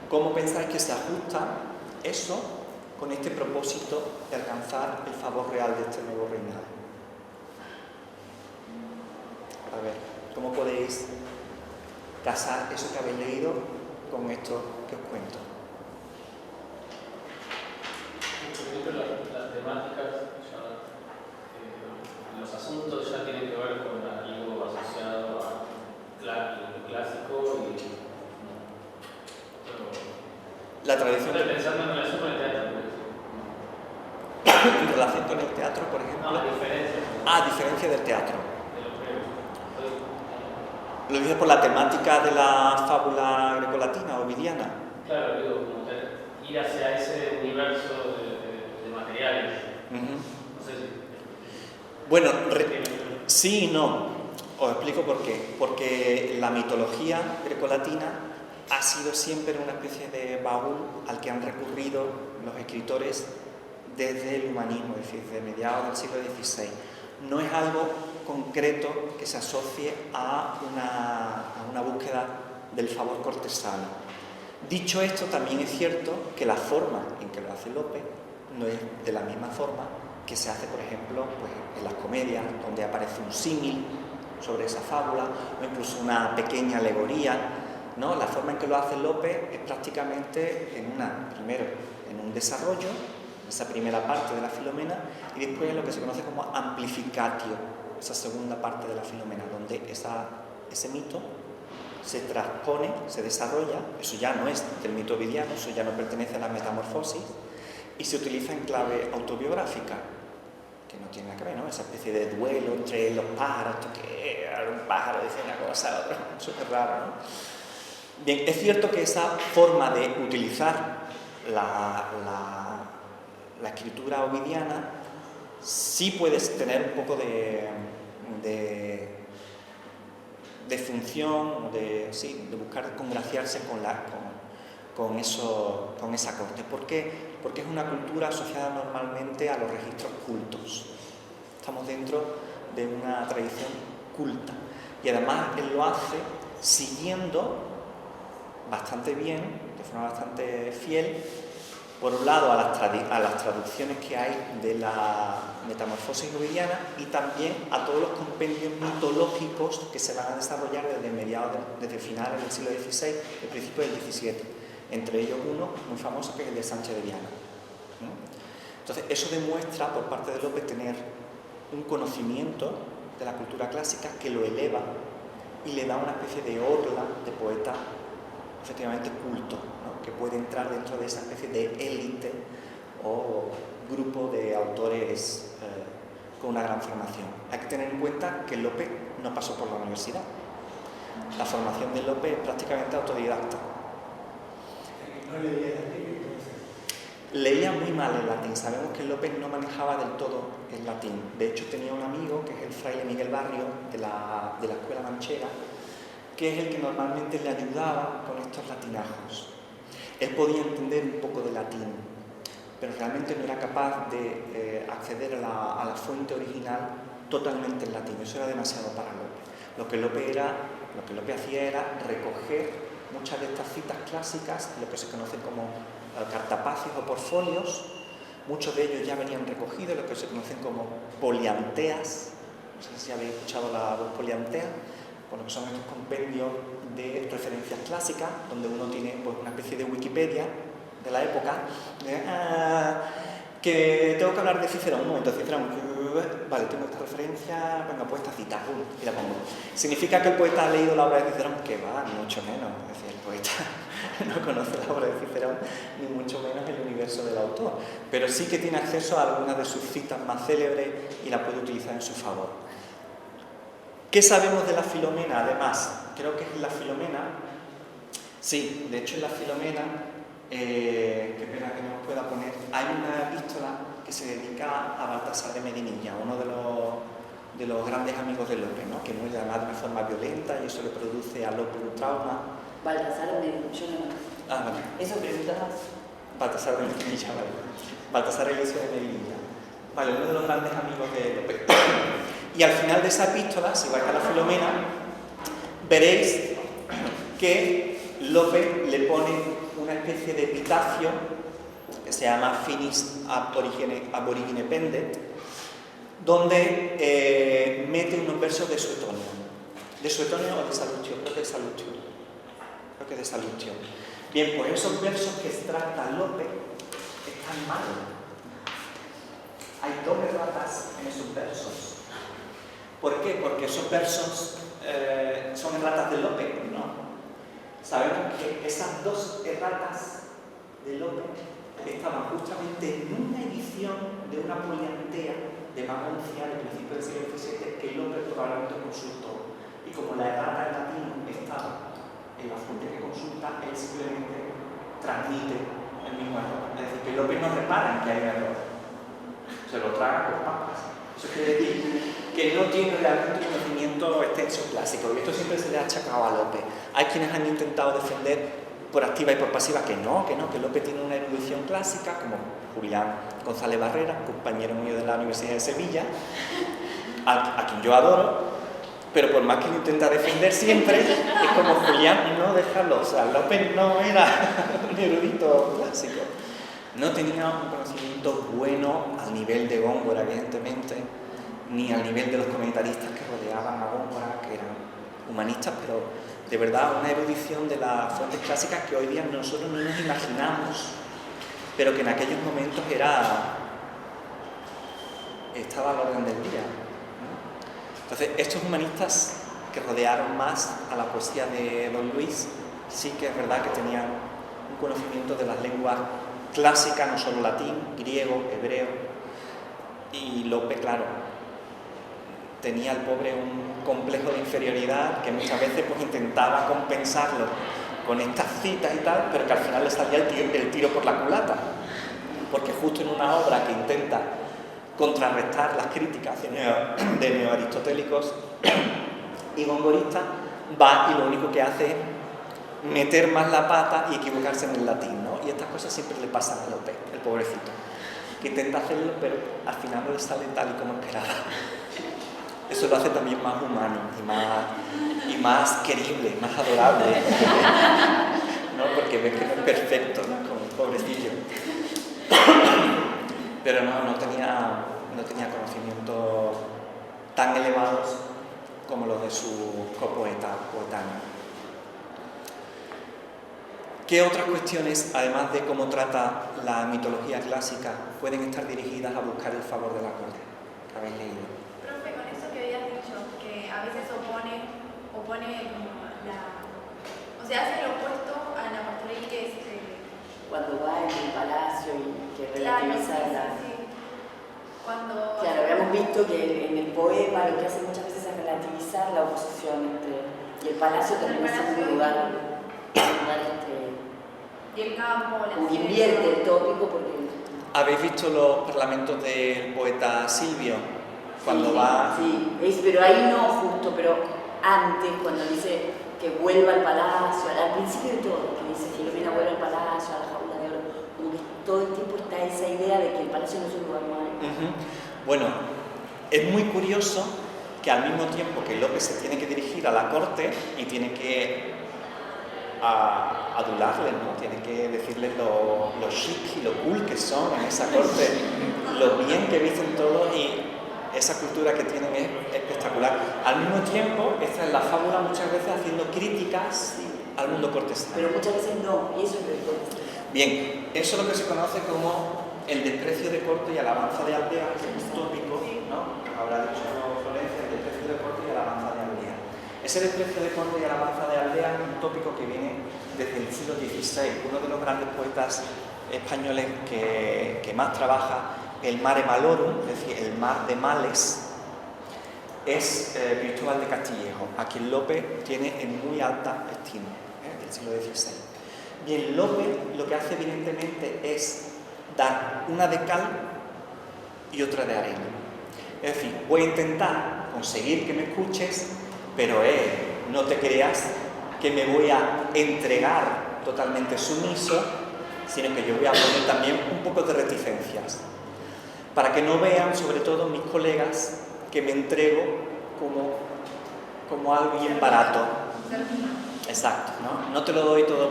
¿cómo pensáis que se ajusta eso con este propósito de alcanzar el favor real de este nuevo reinado? A ver, ¿cómo podéis casar eso que habéis leído con esto que os cuento? Por ejemplo, las temáticas, los asuntos ya tienen que ver con algo asociado a lo clásico y La tradición. Estoy pensando en relación con el teatro. En relación con el teatro, por ejemplo. No, a diferencia. A diferencia del teatro. De lo que ¿Lo dices por la temática de la fábula grecolatina o ovidiana? Claro, digo, como ir hacia ese universo de materiales. No sé si. Bueno, sí y no. Os explico por qué. Porque la mitología grecolatina ha sido siempre una especie de baúl al que han recurrido los escritores desde el humanismo, es decir, desde mediados del siglo XVI. No es algo concreto que se asocie a una búsqueda del favor cortesano. Dicho esto, también es cierto que la forma en que lo hace López no es de la misma forma que se hace, por ejemplo, pues, en las comedias, donde aparece un símil sobre esa fábula, o incluso una pequeña alegoría, ¿no? La forma en que lo hace Lope es prácticamente primero en un desarrollo, esa primera parte de la Filomena, y después en lo que se conoce como amplificatio, esa segunda parte de la Filomena, donde ese mito se transpone, se desarrolla, eso ya no es del mito ovidiano, eso ya no pertenece a la metamorfosis, y se utiliza en clave autobiográfica, que no tiene nada que ver, ¿no? Esa especie de duelo entre los pájaros, que un pájaro dice una cosa, otro, súper raro, ¿no? Bien, es cierto que esa forma de utilizar la escritura ovidiana sí puedes tener un poco de función, de buscar congraciarse con esa corte. ¿Por qué? Porque es una cultura asociada normalmente a los registros cultos. Estamos dentro de una tradición culta. Y además él lo hace siguiendo bastante bien, de forma bastante fiel, por un lado a las traducciones que hay de la metamorfosis ovidiana y también a todos los compendios mitológicos que se van a desarrollar desde finales del siglo XVI y principios del XVII. Entre ellos uno muy famoso que es el de Sánchez de Viana. Entonces eso demuestra por parte de Lope tener un conocimiento de la cultura clásica que lo eleva y le da una especie de orla de poeta efectivamente culto, ¿no? Que puede entrar dentro de esa especie de élite o grupo de autores con una gran formación. Hay que tener en cuenta que Lope no pasó por la universidad. La formación de Lope es prácticamente autodidacta. No leía latín, entonces. Leía muy mal el latín. Sabemos que Lope no manejaba del todo el latín. De hecho, tenía un amigo, que es el fraile Miguel Barrio, de la escuela manchega, que es el que normalmente le ayudaba con estos latinajos. Él podía entender un poco de latín, pero realmente no era capaz de acceder a la fuente original totalmente en latín. Eso era demasiado para Lope. Lo que Lope hacía era recoger muchas de estas citas clásicas, lo que se conoce como cartapacios o portfolios. Muchos de ellos ya venían recogidos, lo que se conocen como polianteas. No sé si habéis escuchado la voz poliantea. Bueno, que son estos compendios de referencias clásicas, donde uno tiene pues, una especie de Wikipedia de la época, que tengo que hablar de Cicerón, un momento, Cicerón, vale, tengo esta referencia, venga, pues esta cita, y la pongo. ¿Significa que el poeta ha leído la obra de Cicerón? Que va, ni mucho menos, es decir, el poeta no conoce la obra de Cicerón, ni mucho menos el universo del autor, pero sí que tiene acceso a algunas de sus citas más célebres y la puede utilizar en su favor. ¿Qué sabemos de la Filomena? Además, creo que es la Filomena, sí, de hecho en la Filomena, qué pena que no os pueda poner, hay una epístola que se dedica a Baltasar de Medinilla, uno de los grandes amigos de Lope, ¿no? Que muere además de una forma violenta y eso le produce a Lope un trauma. Baltasar de Medinilla. Ah, vale. ¿Eso preguntabas? Baltasar de Medinilla, vale. Baltasar Elíasio de Medinilla. Vale, uno de los grandes amigos de Lope. Y al final de esa epístola, si vais a la Filomena, veréis que Lope le pone una especie de epitafio que se llama Finis ab origine pendet, donde mete unos versos de Suetonio. ¿De Suetonio o de Salustio? Creo que de Salustio. Bien, pues esos versos que extracta Lope están mal. Hay dos erratas en esos versos. ¿Por qué? Porque esos versos son erratas de Lope. No. Sabemos que esas dos erratas de Lope estaban justamente en una edición de una poliantea de Magoncia del principio del siglo XVII que Lope probablemente consultó. Y como la errata en latín estaba en la fuente que consulta, él simplemente transmite el mismo error. Es decir, que Lope no repara en que hay un error. Se lo traga con papas. Eso quiere decir que no tiene realmente un conocimiento extenso clásico, y esto siempre se le ha achacado a Lope. Hay quienes han intentado defender por activa y por pasiva que Lope tiene una erudición clásica, como Julián González Barrera, compañero mío de la Universidad de Sevilla, a quien yo adoro, pero por más que lo intenta defender siempre, es como Julián, no déjalo, o sea, Lope no era un erudito clásico. No tenía un conocimiento bueno al nivel de Góngora, evidentemente, ni al nivel de los comentaristas que rodeaban a Góngora, que eran humanistas, pero de verdad una erudición de las fuentes clásicas que hoy día nosotros no nos imaginamos, pero que en aquellos momentos estaba al orden del día, ¿no? Entonces, estos humanistas que rodearon más a la poesía de Don Luis, sí que es verdad que tenían un conocimiento de las lenguas clásicas, no solo latín, griego, hebreo, y Lope, claro, tenía el pobre un complejo de inferioridad que muchas veces pues intentaba compensarlo con estas citas y tal, pero que al final le salía el tiro por la culata, porque justo en una obra que intenta contrarrestar las críticas de neoaristotélicos y gongoristas, va y lo único que hace es meter más la pata y equivocarse en el latín, ¿no? Y estas cosas siempre le pasan a Lope, el pobrecito, que intenta hacerlo, pero al final no le sale tal y como esperaba. Eso lo hace también más humano y más querible, más adorable, ¿no? Porque ves que no es perfecto, ¿no? Como el pobrecillo. Pero no tenía conocimientos tan elevados como los de su copoeta coetáneo. ¿Qué otras cuestiones, además de cómo trata la mitología clásica, pueden estar dirigidas a buscar el favor de la corte? ¿Qué habéis leído? Profe, con eso que habías dicho, que a veces opone o sea, hace lo opuesto a la pastoril que es... Cuando va en el palacio y que Claro, relativiza sí. Cuando... Claro, habíamos visto que en el poema lo que hace muchas veces es relativizar la oposición y el palacio también es un lugar y el campo, la como que invierte el tópico porque... ¿Habéis visto los parlamentos del poeta Silvio? Cuando sí, va... Sí, pero ahí no justo, pero antes, cuando dice que vuelva al palacio, al principio de todo, que dice que Filomena vuelve al palacio, a la jaula de oro, como que todo el tiempo está esa idea de que el palacio no es un lugar malo. Bueno, es muy curioso que al mismo tiempo que Lope se tiene que dirigir a la corte y tiene que adularles, ¿no? Tiene que decirles lo chic y lo cool que son en esa corte, lo bien que visten todos y esa cultura que tienen es espectacular. Al mismo tiempo, esta es la fábula muchas veces haciendo críticas al mundo cortesano. Pero muchas veces no, y eso es lo que... Bien, eso es lo que se conoce como el desprecio de corte y alabanza de aldea, que es un tópico, ¿no? Habrá dicho Florencia, el desprecio de corte y alabanza de aldea. Ese desprecio de corte y alabanza de aldea es un tópico que viene desde el siglo XVI. Uno de los grandes poetas españoles que más trabaja el mare malorum, es decir, el mar de males, es Cristóbal de Castillejo, a quien Lope tiene en muy alta estima, del siglo XVI. Bien, Lope lo que hace evidentemente es dar una de cal y otra de arena. Es decir, voy a intentar conseguir que me escuches, pero no te creas que me voy a entregar totalmente sumiso, sino que yo voy a poner también un poco de reticencias, para que no vean, sobre todo mis colegas, que me entrego como algo bien barato. Exacto, ¿no? No te lo doy todo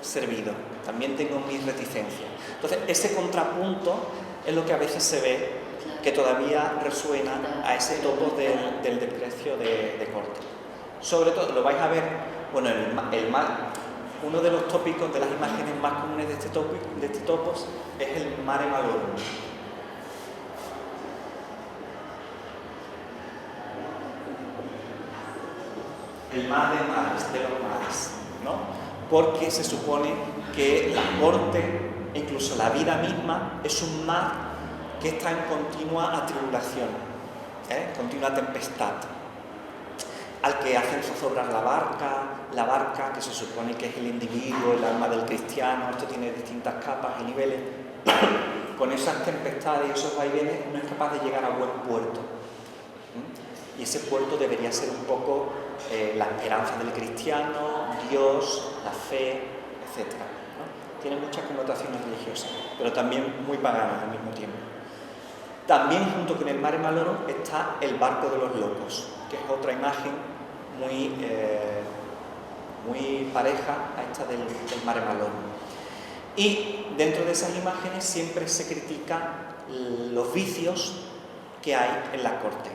servido, también tengo mis reticencias. Entonces, ese contrapunto es lo que a veces se ve que todavía resuena a ese topo del desprecio de corte. Sobre todo, lo vais a ver, bueno, uno de los tópicos, de las imágenes más comunes de este topos es el mare malorum. El mar de mares, de los mares, ¿no? Porque se supone que la corte, incluso la vida misma, es un mar que está en continua atribulación, continua tempestad, al que hacen zozobrar la barca, que se supone que es el individuo, el alma del cristiano. Esto tiene distintas capas y niveles. Con esas tempestades y esos vaivenes no es capaz de llegar a buen puerto. Y ese puerto debería ser un poco la esperanza del cristiano, Dios, la fe, etc., ¿no? Tiene muchas connotaciones religiosas, pero también muy paganas al mismo tiempo. También junto con el mare malorum está el barco de los locos, que es otra imagen muy pareja a esta del mare malorum. Y dentro de esas imágenes siempre se critican los vicios que hay en la corte.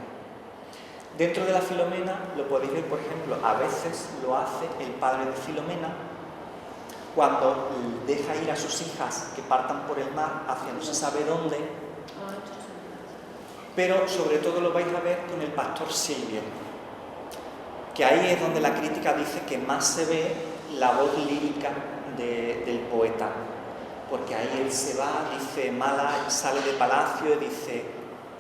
Dentro de la Filomena lo podéis ver, por ejemplo, a veces lo hace el padre de Filomena cuando deja ir a sus hijas que partan por el mar hacia no se sabe dónde, pero sobre todo lo vais a ver con el pastor Silvio, que ahí es donde la crítica dice que más se ve la voz lírica del poeta, porque ahí él se va, dice, Mala sale de palacio y dice,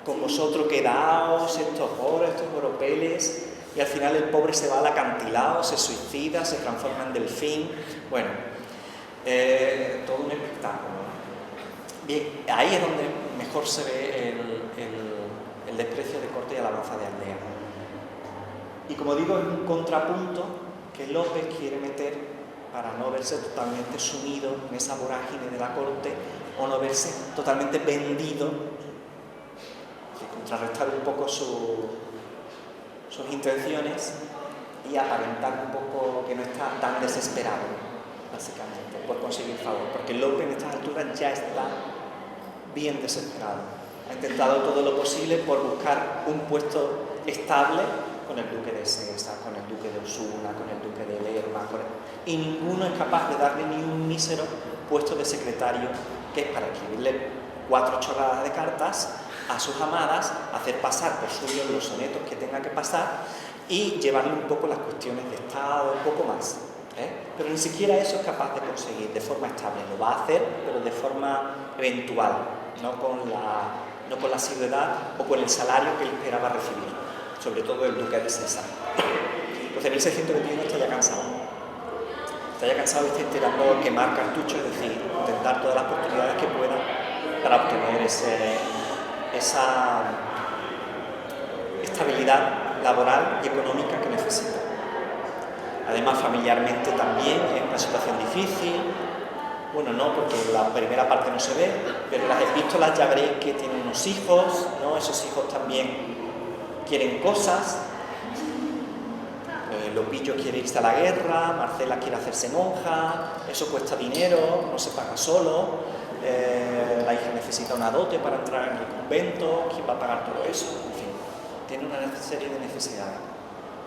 con vosotros quedaos, estos pobres, estos oropeles, y al final el pobre se va al acantilado, se suicida, se transforma en delfín, bueno, todo un espectáculo. Bien, ahí es donde mejor se ve el desprecio de corte y alabanza de aldea. Y como digo, es un contrapunto que López quiere meter para no verse totalmente sumido en esa vorágine de la corte o no verse totalmente vendido, y contrarrestar un poco sus intenciones y aparentar un poco que no está tan desesperado, básicamente, por conseguir favor, porque López en estas alturas ya está bien desesperado. Ha intentado todo lo posible por buscar un puesto estable con el duque de Sesa, con el duque de Osuna, con el duque de Lerma, y ninguno es capaz de darle ni un mísero puesto de secretario, que es para escribirle 4 chorradas de cartas a sus amadas, hacer pasar por suyo los sonetos que tenga que pasar y llevarle un poco las cuestiones de Estado, un poco más. Pero ni siquiera eso es capaz de conseguir de forma estable. Lo va a hacer, pero de forma eventual, no con la asiduidad o con el salario que él esperaba recibir, sobre todo el duque de Sesa. Entonces en 1621 está ya cansado. Está ya cansado y está intentando quemar cartuchos, es decir, intentar todas las oportunidades que pueda para obtener esa estabilidad laboral y económica que necesita. Además, familiarmente también es una situación difícil. Bueno, no, porque la primera parte no se ve, pero en las epístolas ya veréis que tiene unos hijos, ¿no? Esos hijos también quieren cosas. Lopillo quiere irse a la guerra, Marcela quiere hacerse monja, eso cuesta dinero, no se paga solo, la hija necesita una dote para entrar en el convento, ¿quién va a pagar todo eso? En fin, tiene una serie de necesidades.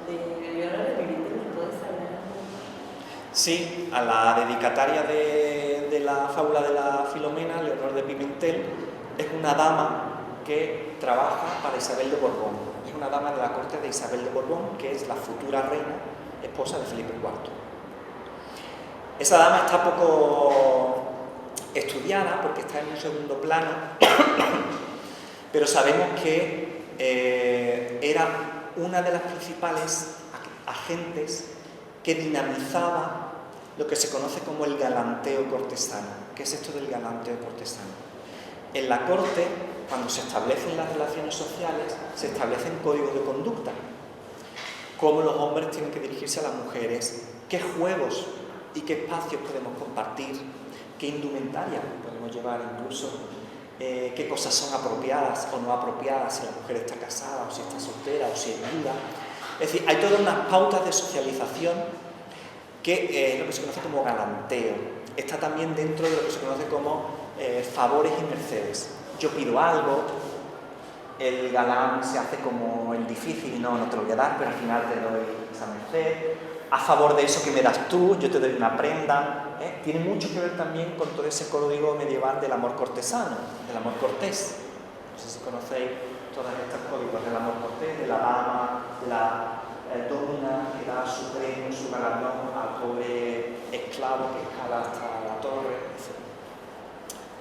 ¿De Leonor de Pimentel me puedes hablar? Sí, a la dedicataria de la fábula de la Filomena, Leonor de Pimentel, es una dama que trabaja para Isabel de Borbón. Es una dama de la corte de Isabel de Borbón, que es la futura reina, esposa de Felipe IV. Esa dama está poco estudiada porque está en un segundo plano, pero sabemos que era una de las principales agentes que dinamizaba lo que se conoce como el galanteo cortesano. ¿Qué es esto del galanteo cortesano? En la corte, cuando se establecen las relaciones sociales, se establecen códigos de conducta. Cómo los hombres tienen que dirigirse a las mujeres, qué juegos y qué espacios podemos compartir, qué indumentaria podemos llevar incluso, qué cosas son apropiadas o no apropiadas, si la mujer está casada o si está soltera o si es viuda. Es decir, hay todas unas pautas de socialización que es lo que se conoce como galanteo. Está también dentro de lo que se conoce como favores y mercedes. Yo pido algo, el galán se hace como el difícil, no te lo voy a dar, pero al final te doy esa merced. A favor de eso que me das tú, yo te doy una prenda. Tiene mucho que ver también con todo ese código medieval del amor cortesano, del amor cortés. No sé si conocéis todos estos códigos del amor cortés, de la dama, la dona que da su premio, su galardón al pobre esclavo que escala hasta la torre, etc.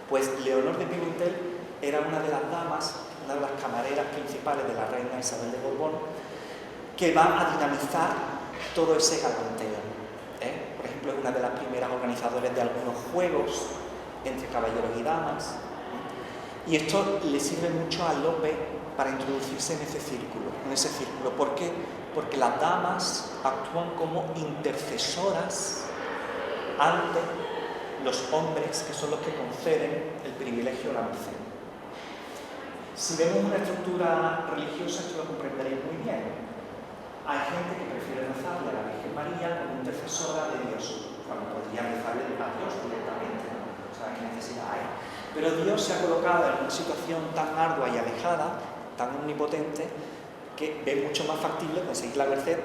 Pues Leonor de Pimentel era una de las damas, una de las camareras principales de la reina Isabel de Borbón, que va a dinamizar todo ese galanteo. Por ejemplo, es una de las primeras organizadoras de algunos juegos entre caballeros y damas. Y esto le sirve mucho a Lope para introducirse en ese círculo. ¿Por qué? Porque las damas actúan como intercesoras ante los hombres, que son los que conceden el privilegio a la mujer. Si vemos una estructura religiosa, esto lo comprenderéis muy bien. Hay gente que prefiere rezarle a la Virgen María como intercesora de Dios, cuando podría rezarle a Dios directamente, ¿no? sea, ¿qué necesidad hay? Pero Dios se ha colocado en una situación tan ardua y alejada, tan omnipotente, que ve mucho más factible conseguir la merced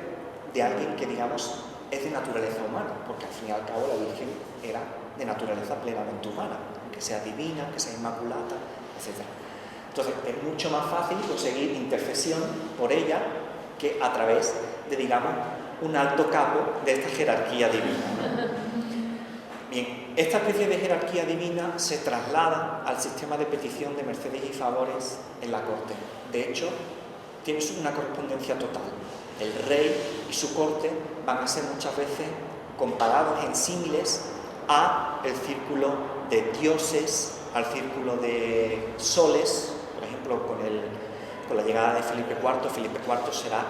de alguien que, digamos, es de naturaleza humana, porque al fin y al cabo la Virgen era de naturaleza plenamente humana, que sea divina, que sea inmaculada, etc. Entonces es mucho más fácil conseguir intercesión por ella que a través de, digamos, un alto capo de esta jerarquía divina, ¿no? Bien, esta especie de jerarquía divina se traslada al sistema de petición de mercedes y favores en la corte. De hecho, tiene una correspondencia total. El rey y su corte van a ser muchas veces comparados en símiles a el círculo de dioses, al círculo de soles. Por ejemplo, con la llegada de Felipe IV será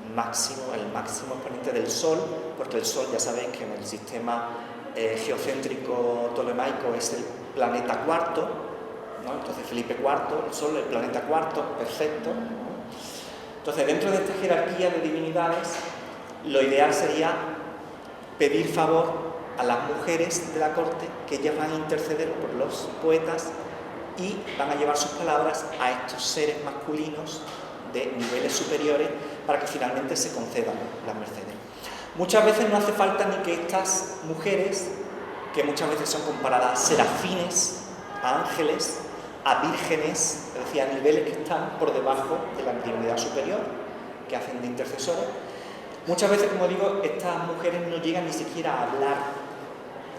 el máximo exponente del Sol, porque el Sol, ya sabéis que en el sistema geocéntrico tolemaico es el planeta cuarto, ¿no? Entonces Felipe IV, el Sol, el planeta cuarto, perfecto, ¿no? Entonces, dentro de esta jerarquía de divinidades, lo ideal sería pedir favor a las mujeres de la corte, que ellas van a interceder por los poetas y van a llevar sus palabras a estos seres masculinos de niveles superiores para que finalmente se concedan las mercedes. Muchas veces no hace falta ni que estas mujeres, que muchas veces son comparadas a serafines, a ángeles, a vírgenes, es decir, a niveles que están por debajo de la divinidad superior, que hacen de intercesores. Muchas veces, como digo, estas mujeres no llegan ni siquiera a hablar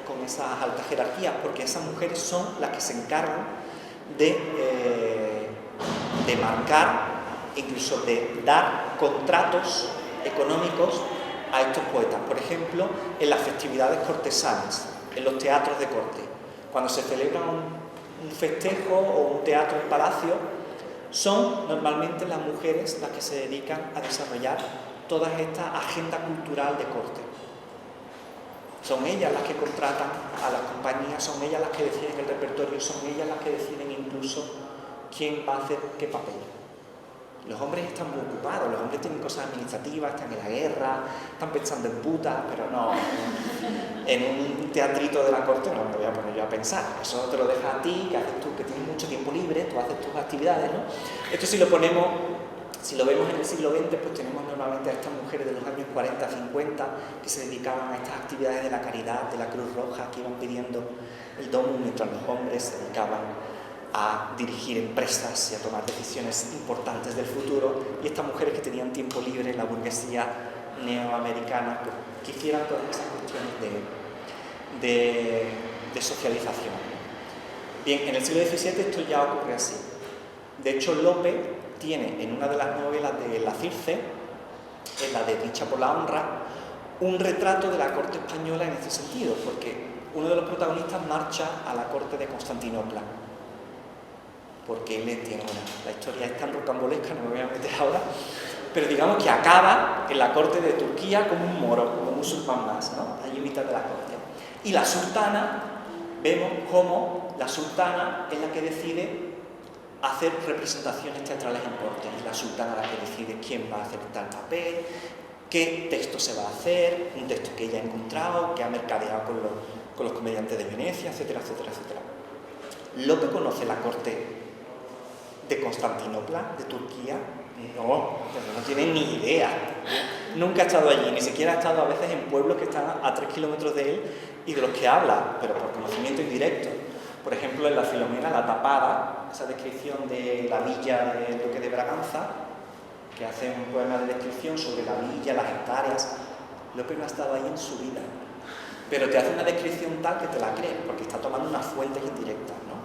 con esas altas jerarquías, porque esas mujeres son las que se encargan de marcar, incluso de dar contratos económicos a estos poetas. Por ejemplo, en las festividades cortesanas, en los teatros de corte, cuando se celebra un festejo o un teatro en palacio, son normalmente las mujeres las que se dedican a desarrollar toda esta agenda cultural de corte. Son ellas las que contratan a las compañías, son ellas las que deciden el repertorio, son ellas las que deciden incluso quién va a hacer qué papel. Los hombres están muy ocupados, los hombres tienen cosas administrativas, están en la guerra, están pensando en putas, pero no, en un teatrito de la corte no me voy a poner yo a pensar. Eso te lo dejas a ti, que haces tú, que tienes mucho tiempo libre, tú haces tus actividades, ¿no? Esto si lo vemos en el siglo XX, pues tenemos normalmente a estas mujeres de los años 40, 50, que se dedicaban a estas actividades de la caridad, de la Cruz Roja, que iban pidiendo el domo, mientras los hombres se dedicaban a dirigir empresas y a tomar decisiones importantes del futuro, y estas mujeres que tenían tiempo libre, la burguesía neoamericana, pues, que hicieran todas esas cuestiones de socialización. Bien, en el siglo XVII esto ya ocurre así. De hecho, Lope tiene en una de las novelas de La Circe, en la de Dicha por la honra, un retrato de la corte española en este sentido, porque uno de los protagonistas marcha a la corte de Constantinopla, porque él tiene la historia es tan rocambolesca, no me voy a meter ahora, pero digamos que acaba en la corte de Turquía como un moro, como un musulmán más, ¿no? Allí en mitad de la corte. Y la sultana, vemos cómo la sultana es la que decide hacer representaciones teatrales en corte, es la sultana la que decide quién va a hacer tal papel, qué texto se va a hacer, un texto que ella ha encontrado, que ha mercadeado con los comediantes de Venecia, etcétera, etcétera, etcétera. Lope conoce la corte de Constantinopla, de Turquía, no tiene ni idea. Nunca ha estado allí, ni siquiera ha estado a veces en pueblos que están a 3 kilómetros de él y de los que habla, pero por conocimiento indirecto. Por ejemplo, en la Filomena, La Tapada, esa descripción de la villa del Duque de Braganza, que hace un poema de descripción sobre la villa, las hectáreas. Lope no ha estado ahí en su vida, pero te hace una descripción tal que te la crees, porque está tomando unas fuentes indirectas, ¿no?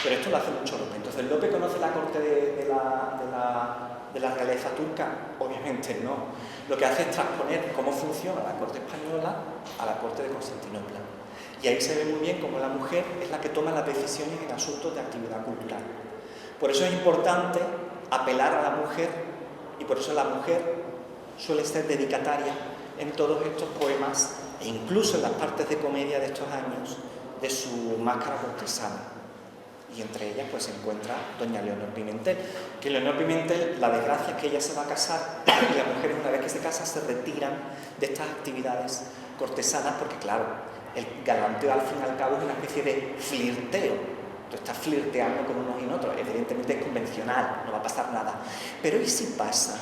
Pero esto lo hace mucho Lope. Entonces, ¿Lope conoce la corte de la realeza turca? Obviamente no. Lo que hace es transponer cómo funciona la corte española a la corte de Constantinopla. Y ahí se ve muy bien cómo la mujer es la que toma las decisiones en asuntos de actividad cultural. Por eso es importante apelar a la mujer, y por eso la mujer suele ser dedicataria en todos estos poemas, e incluso en las partes de comedia de estos años, de su máscara cortesana. Y entre ellas pues se encuentra doña Leonor Pimentel, que Leonor Pimentel, la desgracia es que ella se va a casar y las mujeres una vez que se casan se retiran de estas actividades cortesanas porque claro, el galanteo al fin y al cabo es una especie de flirteo. Tú estás flirteando con unos y otros, evidentemente es convencional, no va a pasar nada. Pero ¿y si pasa?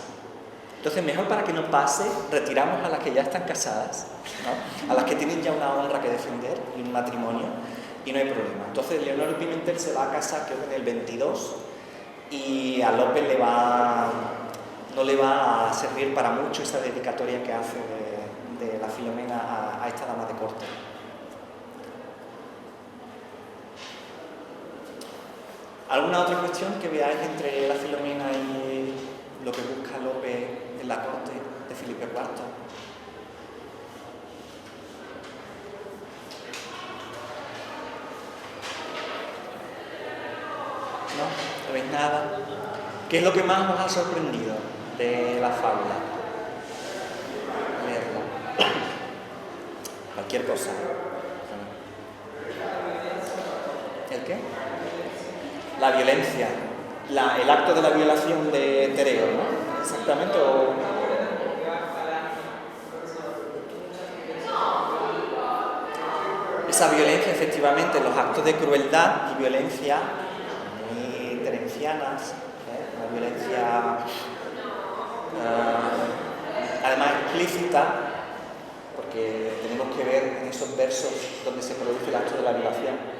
Entonces, mejor para que no pase, retiramos a las que ya están casadas, ¿no? A las que tienen ya una honra que defender y un matrimonio, y no hay problema. Entonces, Leonor Pimentel se va a casar, creo que en el 22, y a López no le va a servir para mucho esa dedicatoria que hace de la Filomena a esta dama de corte. ¿Alguna otra cuestión que veáis entre la Filomena y lo que busca López en la corte de Felipe IV? ¿No? ¿No veis nada? ¿Qué es lo que más os ha sorprendido de la fábula? Leerla. Cualquier cosa. ¿El qué? La violencia. El acto de la violación de Tereo, ¿no? Exactamente. Esa violencia, efectivamente, los actos de crueldad y violencia muy terencianas, una violencia además explícita, porque tenemos que ver en esos versos donde se produce el acto de la violación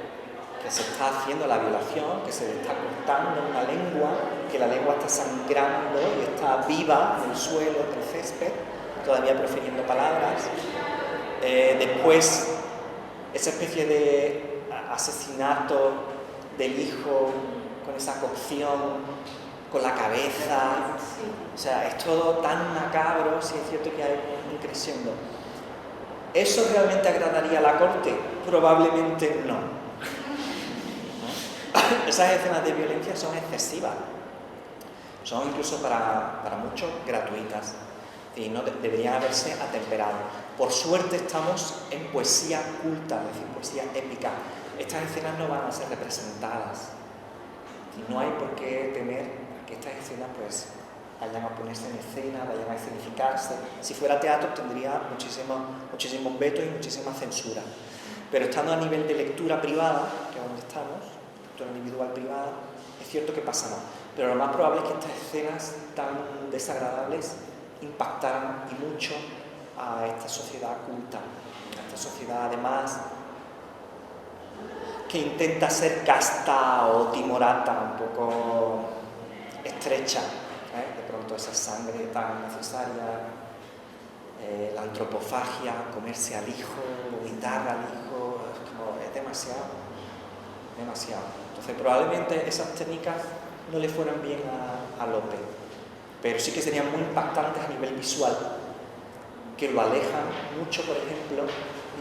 que se está haciendo la violación, que se le está cortando una lengua, que la lengua está sangrando y está viva en el suelo, en el césped, todavía profiriendo palabras. Después, esa especie de asesinato del hijo con esa cocción, con la cabeza, o sea, es todo tan macabro, sí es cierto que hay un crescendo. ¿Eso realmente agradaría a la corte? Probablemente no. Esas escenas de violencia son excesivas, son incluso para muchos gratuitas y no deberían haberse atemperado. Por suerte estamos en poesía culta, es decir, poesía épica. Estas escenas no van a ser representadas y no hay por qué temer que estas escenas pues vayan a ponerse en escena, vayan a escenificarse. Si fuera teatro tendría muchísimos vetos y muchísima censura. Pero estando a nivel de lectura privada, que es donde estamos, individual privada, es cierto que pasará, pero lo más probable es que estas escenas tan desagradables impactaran y mucho a esta sociedad culta, a esta sociedad además que intenta ser casta o timorata, un poco estrecha, de pronto esa sangre tan necesaria, la antropofagia, comerse al hijo, vomitar al hijo, es demasiado. Entonces probablemente esas técnicas no le fueran bien a López, pero sí que serían muy impactantes a nivel visual, que lo alejan mucho, por ejemplo,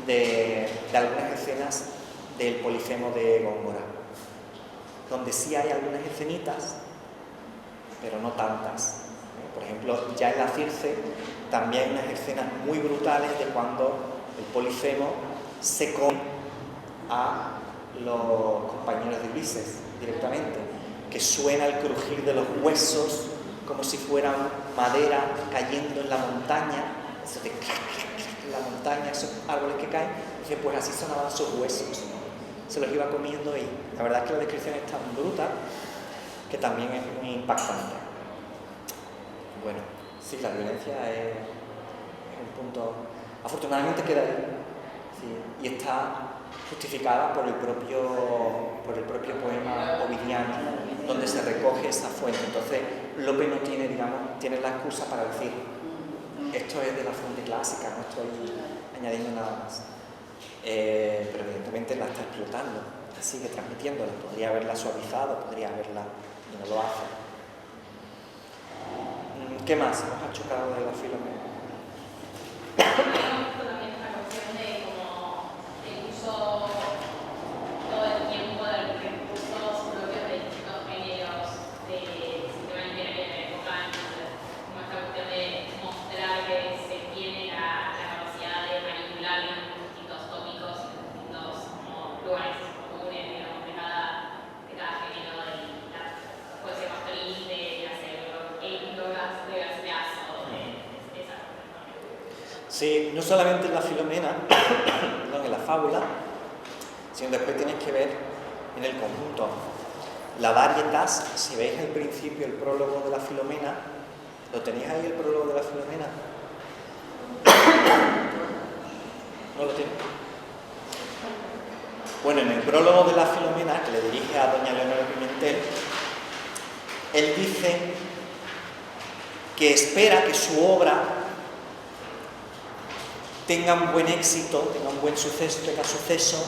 de algunas escenas del Polifemo de Góngora, donde sí hay algunas escenitas, pero no tantas. Por ejemplo, ya en la Circe también hay unas escenas muy brutales de cuando el Polifemo se come a los compañeros de Ulises directamente, que suena el crujir de los huesos como si fueran madera cayendo en la montaña, eso de clac, clac, clac, en la montaña, esos árboles que caen, y pues así sonaban sus huesos, se los iba comiendo y la verdad es que la descripción es tan bruta que también es muy impactante. Bueno, sí, la violencia es un punto, afortunadamente queda ahí, sí, y está justificada por el propio poema ovidiano, donde se recoge esa fuente. Entonces, Lope no tiene, tiene la excusa para decir esto es de la fuente clásica, no estoy añadiendo nada más. Pero evidentemente la está explotando, sigue transmitiéndola, podría haberla suavizado, podría haberla, y no lo hace. ¿Qué más nos ha chocado de la Filomena? También esta cuestión de como el uso todo el tiempo de los recursos propios de distintos géneros del sistema literario de la época, entonces como esta cuestión de mostrar que se tiene la capacidad de manipular los distintos tópicos y los distintos como lugares comunes, digamos, de cada género, de la poesía pastoril, de las épicas de Garcilaso, de Sí, no solamente en la Filomena, perdón, en la fábula, sino después tienes que ver en el conjunto. La Varietas, si veis al principio el prólogo de la Filomena, ¿lo tenéis ahí el prólogo de la Filomena? ¿No lo tenéis? Bueno, en el prólogo de la Filomena, que le dirige a doña Leonora Pimentel, él dice que espera que su obra tenga un buen éxito, tenga un buen suceso,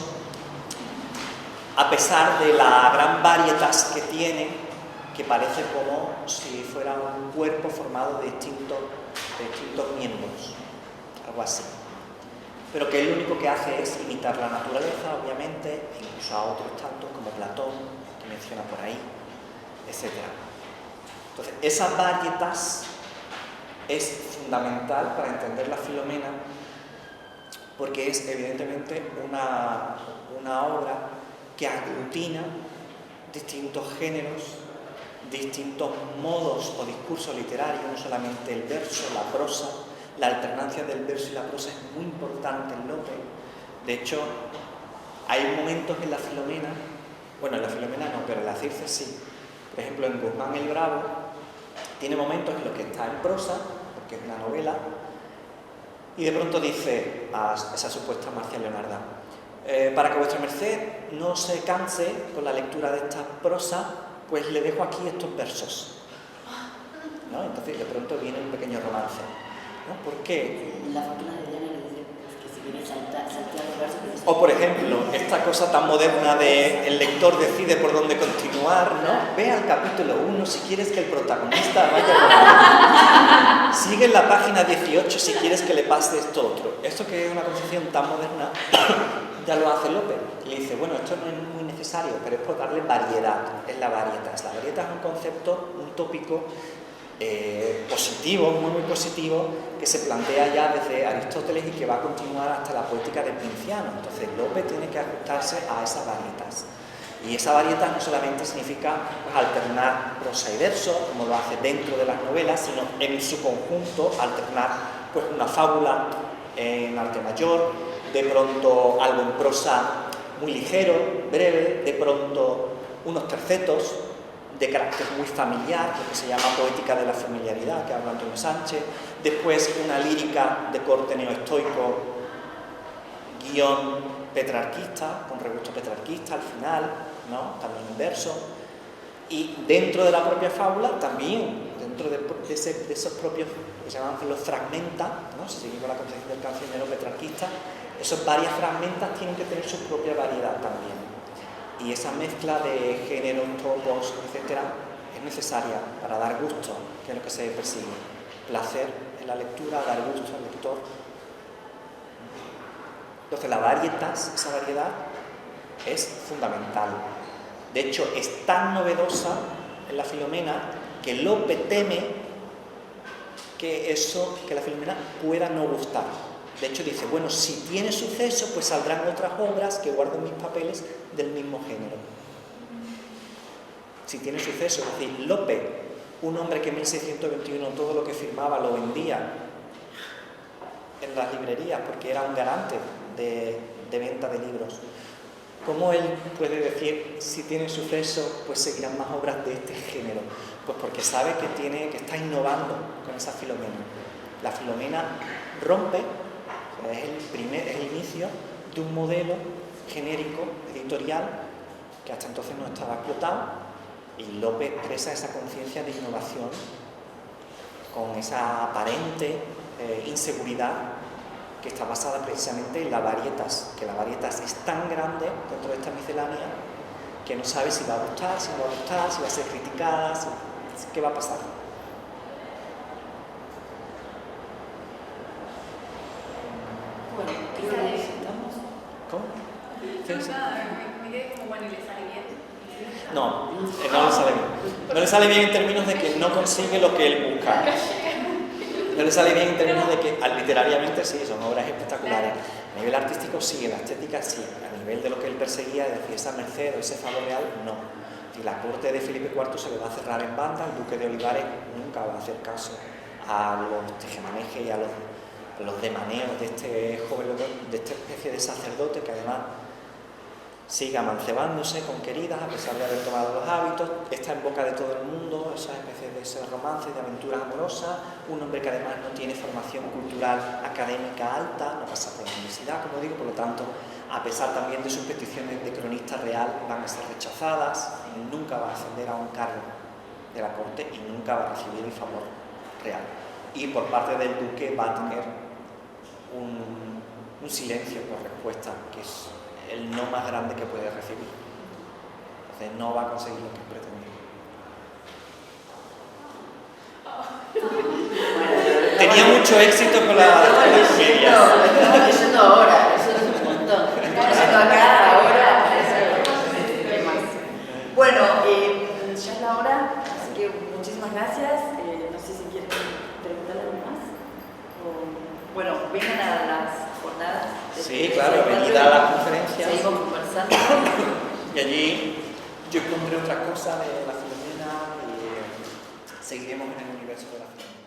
a pesar de la gran varietas que tiene, que parece como si fuera un cuerpo formado de distintos miembros, algo así. Pero que él lo único que hace es imitar la naturaleza, obviamente, e incluso a otros tantos como Platón, que menciona por ahí, etc. Entonces, esa varietas es fundamental para entender la Filomena, porque es evidentemente una obra que aglutina distintos géneros, distintos modos o discursos literarios, no solamente el verso, la prosa. La alternancia del verso y la prosa es muy importante en Lope. De hecho, hay momentos en la Filomena, bueno, en la Filomena no, pero en la Circe sí. Por ejemplo, en Guzmán el Bravo tiene momentos en los que está en prosa, porque es una novela, y de pronto dice a esa supuesta Marcia Leonarda: para que vuestra merced no se canse con la lectura de esta prosa, pues le dejo aquí estos versos, ¿no? Entonces de pronto viene un pequeño romance, ¿no? ¿Por qué? La fortuna de Diana le dice que si quiere saltear los versos. O por ejemplo, esta cosa tan moderna de el lector decide por dónde continuar, ¿no? Ve al capítulo 1 si quieres que el protagonista vaya por ahí. Sigue en la página 18 si quieres que le pase esto otro. Esto que es una concepción tan moderna, ya lo hace Lope. Y le dice, bueno, esto no es muy necesario, pero es por darle variedad. Es la varietas. La varietas es un concepto, un tópico positivo, muy positivo, que se plantea ya desde Aristóteles y que va a continuar hasta la poética de Pinciano. Entonces Lope tiene que ajustarse a esas varietas. Y esa varietas no solamente significa pues, alternar prosa y verso, como lo hace dentro de las novelas, sino en su conjunto alternar pues, una fábula en arte mayor, de pronto algo en prosa muy ligero, breve, de pronto unos tercetos de carácter muy familiar, lo que se llama poética de la familiaridad, que habla Antonio Sánchez, después una lírica de corte neoestoico, guión petrarquista, con regusto petrarquista al final, ¿no? También en verso, y dentro de la propia fábula también, dentro de esos propios, que se llaman los fragmenta, ¿no? Si seguimos la concepción del cancionero petrarquista, esos varias fragmentas tienen que tener su propia variedad también. Y esa mezcla de géneros, topos, etcétera, es necesaria para dar gusto, que es lo que se persigue. Placer en la lectura, dar gusto al lector. Entonces, la varietas, esa variedad, es fundamental. De hecho, es tan novedosa en la Filomena que Lope teme que la Filomena pueda no gustar. De hecho dice, bueno, si tiene suceso, pues saldrán otras obras que guarden mis papeles del mismo género. Si tiene suceso, es decir, Lope, un hombre que en 1621 todo lo que firmaba lo vendía en las librerías porque era un garante de venta de libros. ¿Cómo él puede decir, si tiene suceso, pues seguirán más obras de este género? Pues porque sabe que está innovando con esa Filomena. La Filomena rompe, es el inicio de un modelo genérico, editorial, que hasta entonces no estaba explotado, y Lope expresa esa conciencia de innovación con esa aparente inseguridad que está basada precisamente en la varietas, que la varietas es tan grande dentro de esta miscelánea que no sabe si va a gustar, si no va a gustar, si va a ser criticada, qué va a pasar. Bueno, creo que necesitamos. ¿Cómo? No, nada, me quedé como, bueno, ¿y le sale bien? No, no le sale bien. No le sale bien en términos de que no consigue lo que él busca. No le sale bien en términos de que literariamente sí, son obras espectaculares. A nivel artístico sí, en la estética sí. A nivel de lo que él perseguía, es decir, esa merced o ese favor real, no. Y la corte de Felipe IV se le va a cerrar en banda, el duque de Olivares nunca va a hacer caso a los tejemanejes y a los demaneos de este joven, de esta especie de sacerdote que además sigue amancebándose con queridas a pesar de haber tomado los hábitos, está en boca de todo el mundo, esa especie de ese romance, de aventuras amorosas, un hombre que además no tiene formación cultural académica alta, no pasa por la universidad, como digo, por lo tanto, a pesar también de sus peticiones de cronista real, van a ser rechazadas, y nunca va a ascender a un cargo de la corte y nunca va a recibir el favor real. Y por parte del duque va a tener un silencio por respuesta, que es el no más grande que puede recibir. Entonces no va a conseguir lo que pretendía. Tenía mucho éxito con la comedia. Estamos leyendo ahora, eso es un montón. Estamos leyendo acá, ahora. ¿Qué más? Bueno, ya es la hora, así que muchísimas gracias. No sé si quieren preguntar algo más. Bueno, vengan a las jornadas. Sí, claro, venida a las conferencias. Seguimos conversando. Y allí yo encontré otra cosa de la Filomena y seguiremos en el universo de la Filomena.